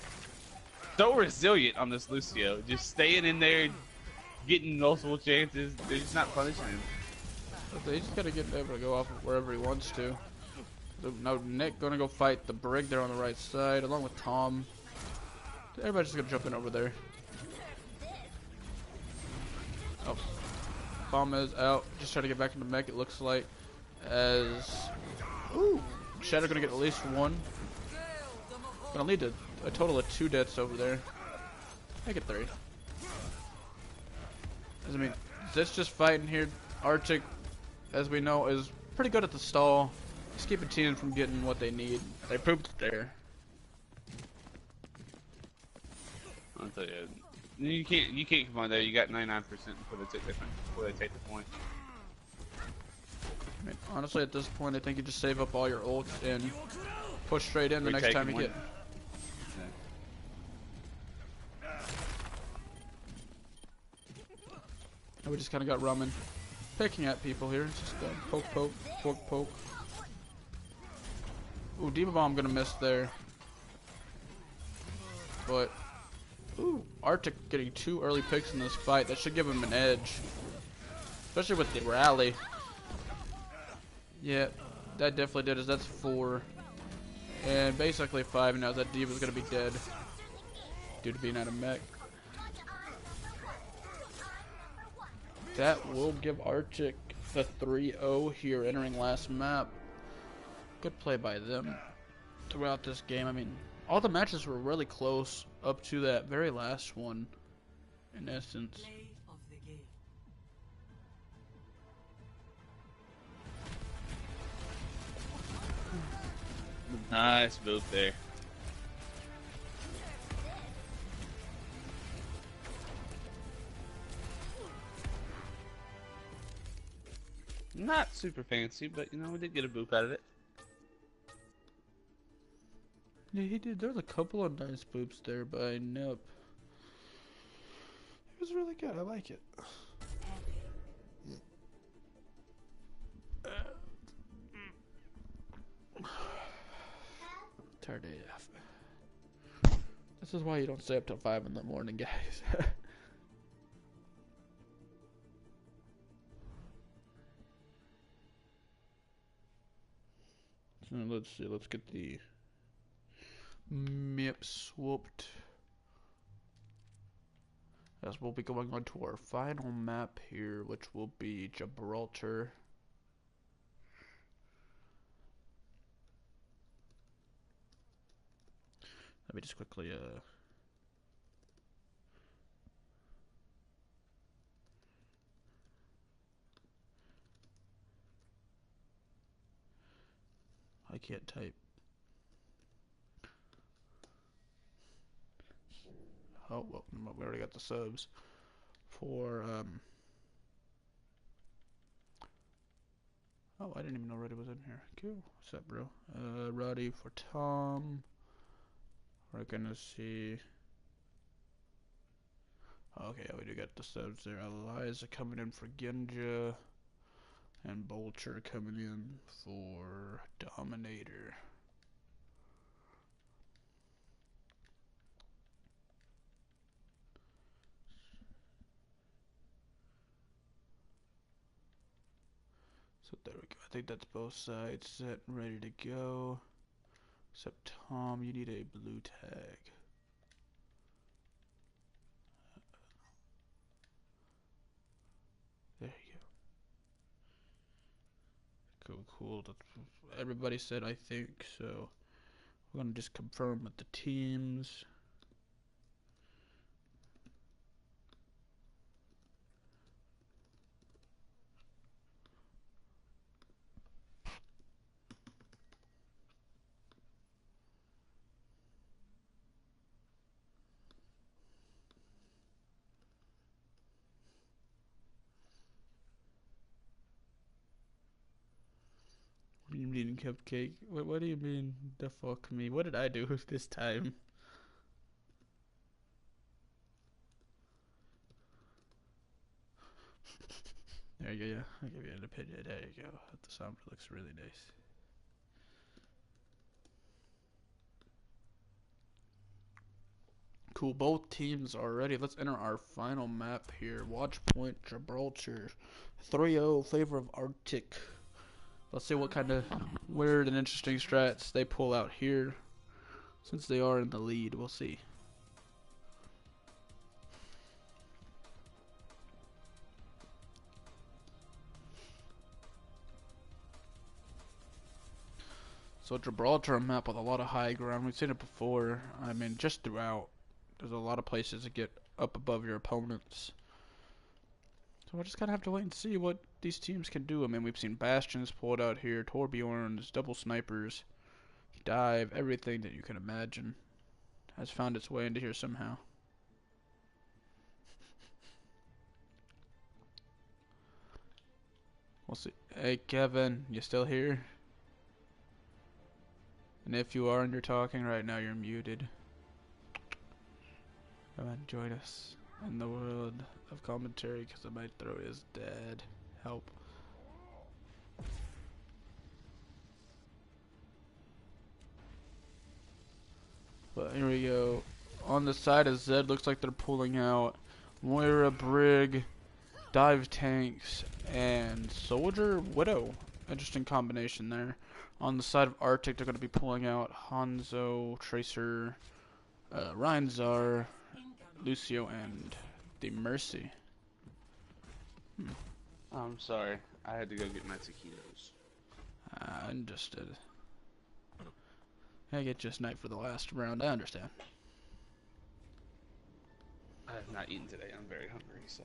So resilient on this Lucio, just staying in there, getting multiple chances. They're just not punishing him. But they just gotta get able to go off wherever he wants to. So now Nick gonna go fight the Brig there on the right side, along with Tom. Everybody's just gonna jump in over there. Oh, Bomb is out. Just trying to get back into mech. It looks like as Shadow gonna get at least 1. Gonna lead to a total of 2 deaths over there. Make it 3. I mean, Zed's just fighting here. Arctic, as we know, is pretty good at the stall. Just keeping teams from getting what they need. They proved it there. I'll tell you, you can't come on there. You got 99% before they take the point. I mean, honestly, at this point, I think you just save up all your ults and push straight in the next time you get. And we just kind of got Ramen picking at people here. It's just poke, poke, poke, poke. Ooh, Diva Bomb gonna miss there. But, ooh, Arctic getting 2 early picks in this fight. That should give him an edge. Especially with the rally. Yeah, that definitely did. As that's 4. And basically 5 now. That Diva's gonna be dead due to being out of mech. That will give Arctic the 3-0 here, entering last map. Good play by them throughout this game. I mean, all the matches were really close up to that very last one, in essence. Nice move there. Not super fancy, but you know, we did get a boop out of it. Yeah, he did. There's a couple of nice boops there by Nip. It was really good. I like it. Tired AF. This is why you don't stay up till 5 in the morning, guys. So let's see. Let's get the map swooped. As we'll be going on to our final map here, which will be Gibraltar. Let me just quickly I can't type. Oh, well, we already got the subs for oh, I didn't even know Roddy was in here. Cool. What's up, bro? Roddy for Tom. We're gonna see. Okay, we do got the subs there. Eliza coming in for Genja. And Bolcher coming in for Dominator. So there we go. I think that's both sides set and ready to go. Except Tom, you need a blue tag. There you go. Cool, cool. That's, everybody said I think, so we're gonna just confirm with the teams. What do you mean, Cupcake? What do you mean, the fuck me? What did I do this time? There you go, yeah. I'll give you an opinion. There you go. The sound looks really nice. Cool, both teams are ready. Let's enter our final map here. Watch Point Gibraltar. 3-0 favor of Arctic. Let's see what kind of weird and interesting strats they pull out here. Since they are in the lead, we'll see. So Gibraltar, a map with a lot of high ground. We've seen it before. I mean, just throughout. There's a lot of places to get up above your opponents. So we'll just kind of have to wait and see what these teams can do. I mean, we've seen Bastions pulled out here, Torbjorns, double snipers, dive, everything that you can imagine has found its way into here somehow. We'll see. Hey, Kevin, you still here? And if you are and you're talking right now, you're muted. Come on, join us in the world of commentary, because my throat is dead. Help. But here we go. On the side of Zed, looks like they're pulling out Moira, Brig, Dive Tanks, and Soldier Widow. Interesting combination there. On the side of Arctic, they're going to be pulling out Hanzo, Tracer, Reinzar, Lucio, and the Mercy. I'm sorry. I had to go get my taquitos. Understood. I get just night for the last round. I understand. I have not eaten today. I'm very hungry, so.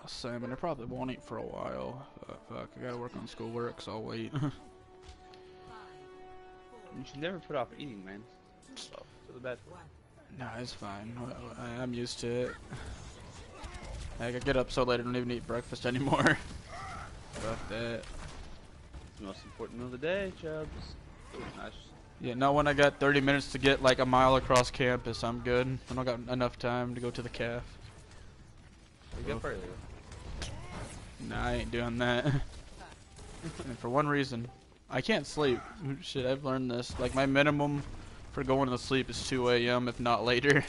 Same, and I probably won't eat for a while. Fuck, I gotta work on schoolwork, so I'll wait. You should never put off eating, man. So, to the bed. No, it's fine. I'm used to it. I get up so late I don't even eat breakfast anymore. Fuck that. It's the most important of the day, Chubbs. Nice. Yeah, not when I got 30 minutes to get like a mile across campus. I'm good. I don't got enough time to go to the calf. You got further. Nah, I ain't doing that. And for one reason, I can't sleep. Shit, I've learned this. Like, my minimum for going to sleep is 2 a.m. if not later.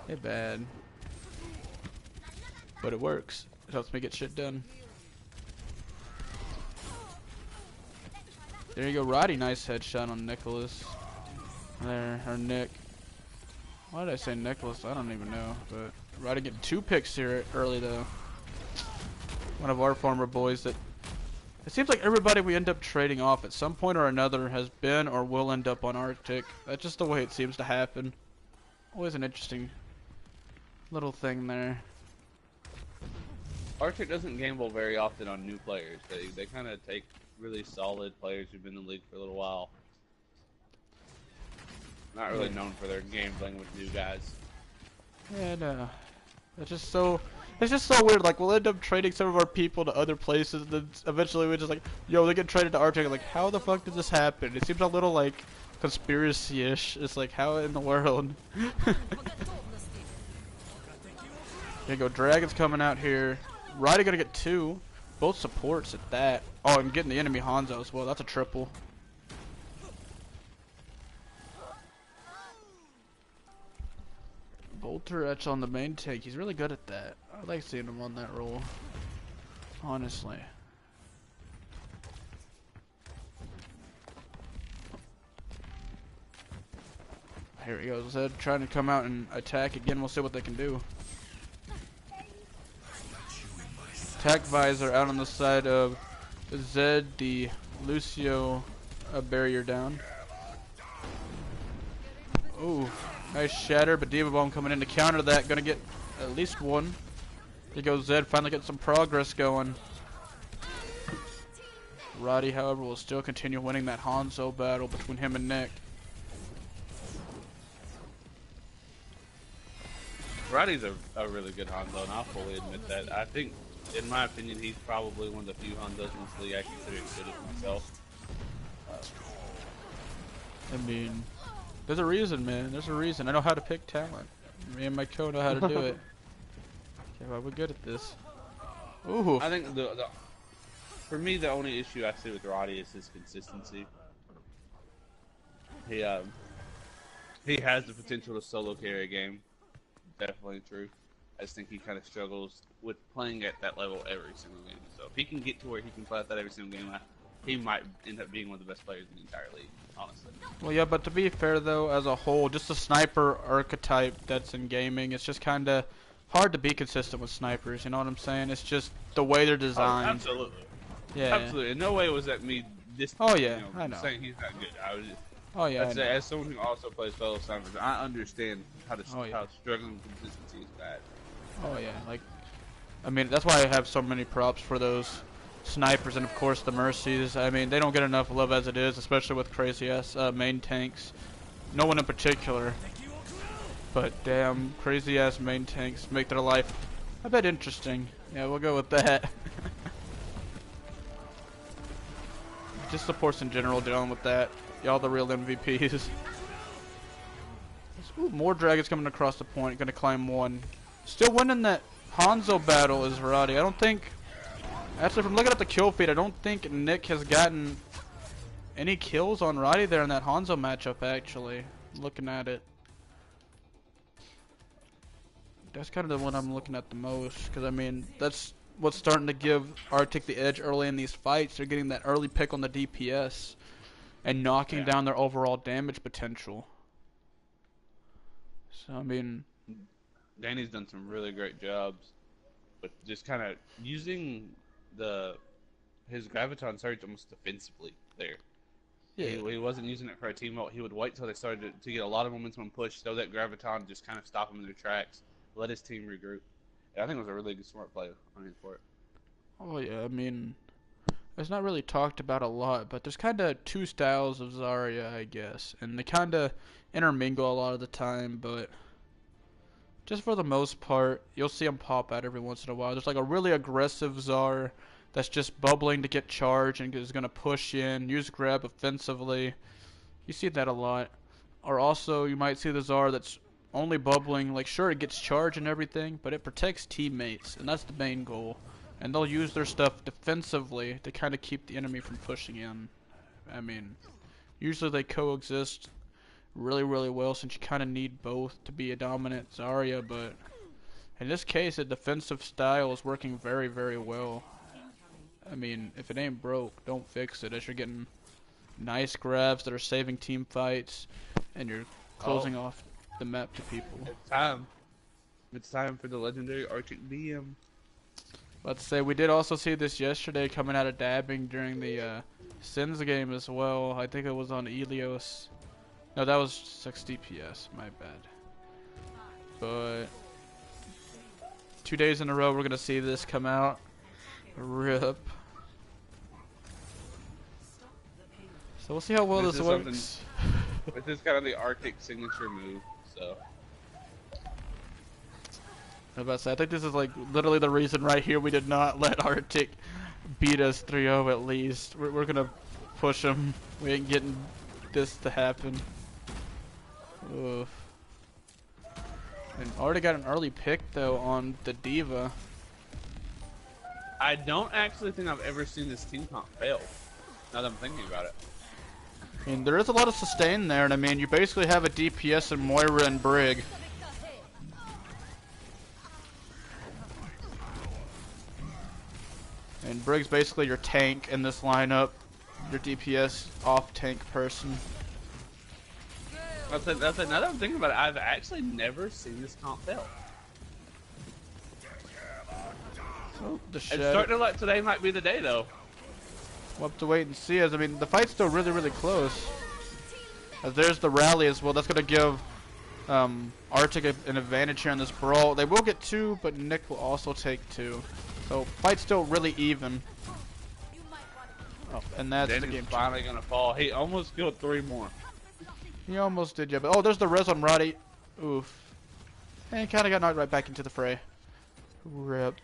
Ain't bad. But it works. It helps me get shit done. There you go, Roddy. Nice headshot on Nicholas. There, or Nick. Why did I say Nicholas? I don't even know. But Roddy getting 2 picks here early, though. One of our former boys that... It seems like everybody we end up trading off at some point or another has been or will end up on Arctic. That's just the way it seems to happen. Always an interesting little thing there. Arctic doesn't gamble very often on new players. They kind of take really solid players who've been in the league for a little while. Not really known for their gambling with new guys. Yeah, no. It's just so weird. Like, we'll end up trading some of our people to other places, and then eventually we're just like, yo, they get traded to Arctic. Like, how the fuck did this happen? It seems a little like conspiracy-ish. It's like, how in the world? Here you go, Dragon's coming out here. Roddy gonna get 2. Both supports at that. Oh, I'm getting the enemy Hanzo as well. That's a triple. Bolter Etch on the main tank. He's really good at that. I like seeing him on that role. Honestly. Here he goes. Zed trying to come out and attack again. We'll see what they can do. Attack visor out on the side of Zed. The Lucio barrier down. Ooh. Nice shatter, but Diva Bomb coming in to counter that. Gonna get at least 1. Here goes Zed, finally getting some progress going. Roddy, however, will still continue winning that Hanzo battle between him and Nick. Roddy's a really good Hanzo, and I'll fully admit that. I think, in my opinion, he's probably one of the few Hanzos in this league I consider as good as myself. I mean... There's a reason, man. There's a reason. I know how to pick talent. Me and my co know how to do it. Okay, well, we're good at this. Ooh. I think for me, the only issue I see with Roddy is his consistency. He has the potential to solo carry a game. Definitely true. I just think he kind of struggles with playing at that level every single game. So if he can get to where he can play at that every single game, he might end up being one of the best players in the entire league, honestly. Well, yeah, but to be fair, though, as a whole, just the sniper archetype that's in gaming, it's just kind of hard to be consistent with snipers, you know what I'm saying? It's just the way they're designed. Oh, absolutely. Yeah. Absolutely. In no way was that me oh, yeah, I know. saying he's not good. I was just, oh, yeah, as someone who also plays fellow snipers, I understand how struggling with consistency is bad. Oh, yeah. Like, I mean, that's why I have so many props for those snipers and of course the Mercies. I mean, they don't get enough love as it is, especially with crazy ass main tanks. No one in particular, but damn, crazy ass main tanks make their life a bit interesting. Yeah, we'll go with that. Just supports in general dealing with that. Y'all the real MVPs. Ooh, more dragons coming across the point. Gonna climb 1. Still winning that Hanzo battle is Roddy. I don't think... Actually, from looking at the kill feed, I don't think Nick has gotten any kills on Roddy there in that Hanzo matchup, actually. Looking at it. That's kind of the one I'm looking at the most, because, I mean, that's what's starting to give Arctic the edge early in these fights. They're getting that early pick on the DPS and knocking down their overall damage potential. So, I mean... Danny's done some really great jobs with just kind of using his Graviton Surge almost defensively there. Yeah. He wasn't using it for a team ult. He would wait till they started to get a lot of momentum and push, so that Graviton just kind of stop him in their tracks, let his team regroup. And I think it was a really good smart play on his part. Oh yeah, I mean, it's not really talked about a lot, but there's kind of 2 styles of Zarya, I guess, and they kind of intermingle a lot of the time, but just for the most part, you'll see them pop out every once in a while. There's like a really aggressive Czar that's just bubbling to get charged and is going to push in, use grab offensively. You see that a lot. Or also, you might see the Czar that's only bubbling, like sure it gets charged and everything, but it protects teammates, and that's the main goal. And they'll use their stuff defensively to kind of keep the enemy from pushing in. I mean, usually they coexist really, really well since you kind of need both to be a dominant Zarya, but in this case, the defensive style is working very, very well. I mean, if it ain't broke, don't fix it, as you're getting nice grabs that are saving team fights, and you're closing off the map to people. It's time. It's time for the legendary Arctic BM. Let's say we did also see this yesterday coming out of dabbing during the Sins game as well. I think it was on Elios. No, that was 6 DPS, my bad. But 2 days in a row we're gonna see this come out. RIP. So we'll see how well this works. This is kind of the Arctic signature move, so. I was about to say, I think this is like literally the reason right here we did not let Arctic beat us 3-0 at least. We're gonna push them. We ain't getting this to happen. Oof. And already got an early pick though on the Diva. I don't actually think I've ever seen this team comp fail, now that I'm thinking about it. I mean, there is a lot of sustain there, and I mean, you basically have a DPS in Moira and Brig. And Brig's basically your tank in this lineup, your DPS off-tank person. That's it. Now that I'm thinking about it, I've actually never seen this comp fail. Oh, the It's starting to like today might be the day though. We'll have to wait and see. As I mean, the fight's still really, really close. As there's the rally as well. That's gonna give Arctic an advantage here in this brawl. They will get 2, but Nick will also take 2. So fight's still really even. Oh, and that's the game. Finally gonna fall. He almost killed 3 more. He almost did, yeah. But oh, there's the res on Roddy. Oof. And he kind of got knocked right back into the fray. RIP.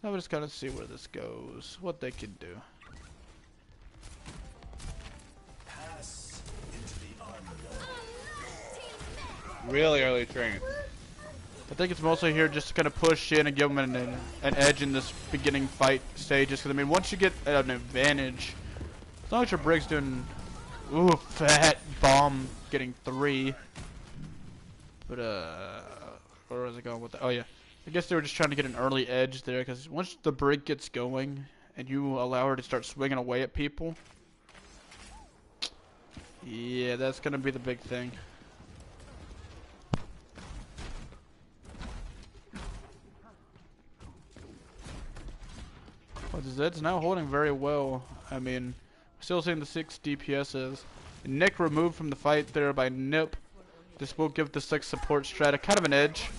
Now we're just gonna see where this goes, what they can do. Really early training. I think it's mostly here just to kind of push in and give them an edge in this beginning fight stages. Because I mean, once you get an advantage, as long as your Brig's doing, ooh, fat bomb, getting 3. But where was I going with that? Oh yeah. I guess they were just trying to get an early edge there, because once the Brig gets going and you allow her to start swinging away at people, yeah, that's going to be the big thing. But Zed's now holding very well. I mean, still seeing the 6 DPSs. Nick removed from the fight there by Nip. This will give the 6 support strat a kind of an edge.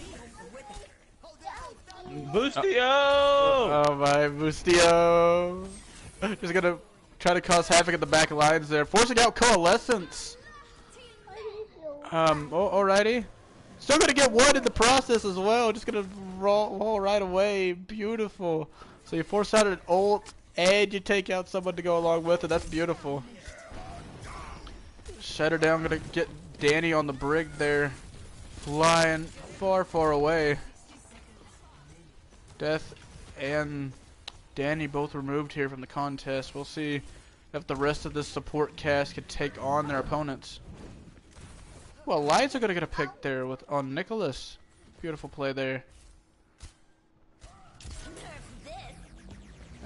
Boostio! Oh my, Boostio! Just gonna try to cause havoc at the back lines there, forcing out Coalescence. Alrighty. Still gonna get 1 in the process as well. Just gonna roll right away. Beautiful. So you force out an ult, and you take out someone to go along with it. That's beautiful. Shatter down, gonna get Danny on the Brig there, flying far, far away. Death and Danny both removed here from the contest. We'll see if the rest of this support cast can take on their opponents. Well, Lights are gonna get a pick there on Nicholas. Beautiful play there.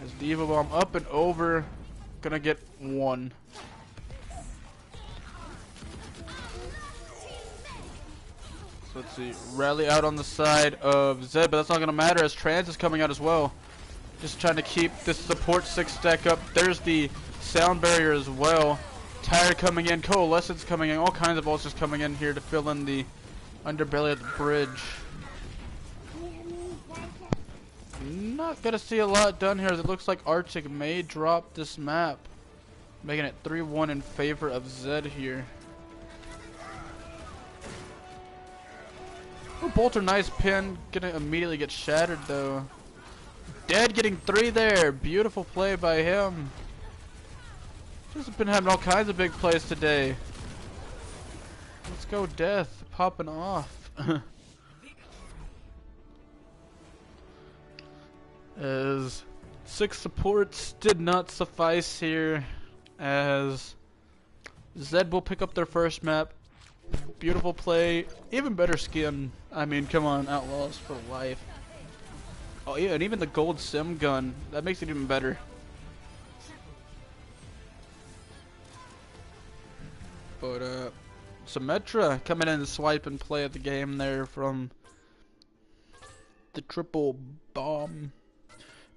As Diva Bomb up and over, gonna get 1. So let's see, rally out on the side of Zed, but that's not gonna matter as Trans is coming out as well. Just trying to keep this support 6 stack up. There's the sound barrier as well. Tire coming in, Coalescence coming in, all kinds of ults just coming in here to fill in the underbelly of the bridge. Not gonna see a lot done here as it looks like Arctic may drop this map, making it 3-1 in favor of Zed here. Oh, Bolter, nice pin. Gonna immediately get shattered though. Dead getting 3 there. Beautiful play by him. Just been having all kinds of big plays today. Let's go, Death. Popping off. As 6 supports did not suffice here. As Zed will pick up their first map. Beautiful play. Even better skin. I mean, come on, Outlaws for life. Oh yeah, and even the gold sim gun. That makes it even better. But, Symmetra coming in to swipe and play at the game there from the triple bomb.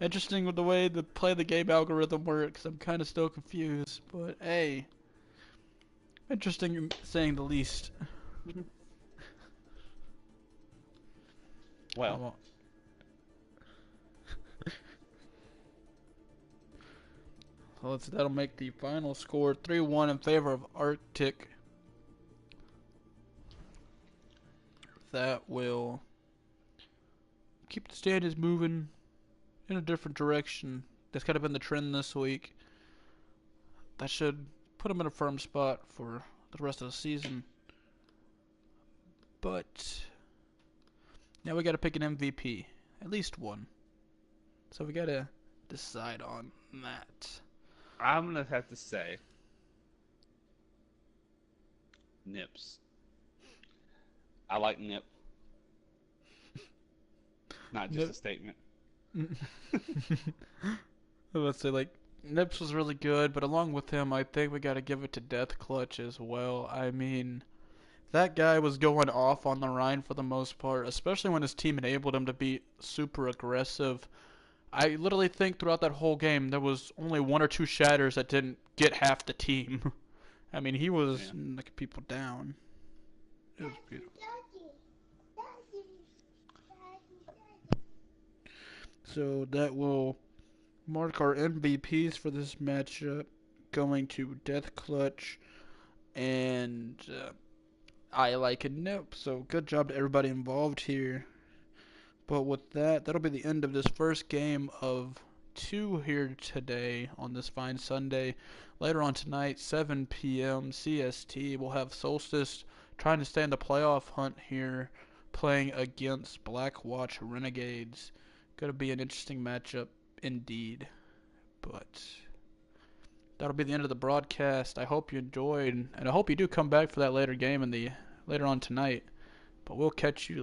Interesting with the way the play the game algorithm works. I'm kind of still confused, but hey. Interesting saying the least. Well. So that'll make the final score 3-1 in favor of Arctic. That will keep the standings moving in a different direction. That's kind of been the trend this week. That should put them in a firm spot for the rest of the season. But now we got to pick an MVP, at least one. So we got to decide on that. I'm gonna have to say Nips. I like Nip. Not just Nip. a statement. Let's say, like, Nips was really good, but along with him, I think we gotta give it to Death Clutch as well. I mean, that guy was going off on the Rhine for the most part, especially when his team enabled him to be super aggressive. I literally think throughout that whole game, there was only 1 or 2 shatters that didn't get half the team. I mean, he was knocking people down. It was beautiful. So that will mark our MVPs for this matchup, going to Death Clutch and I like a Nip. So good job to everybody involved here. But with that, that'll be the end of this first game of 2 here today on this fine Sunday. Later on tonight, 7 p.m. CST, we'll have Solstice trying to stay in the playoff hunt here, playing against Blackwatch Renegades. Gonna be an interesting matchup indeed. But that'll be the end of the broadcast. I hope you enjoyed, and I hope you do come back for that later game later on tonight. But we'll catch you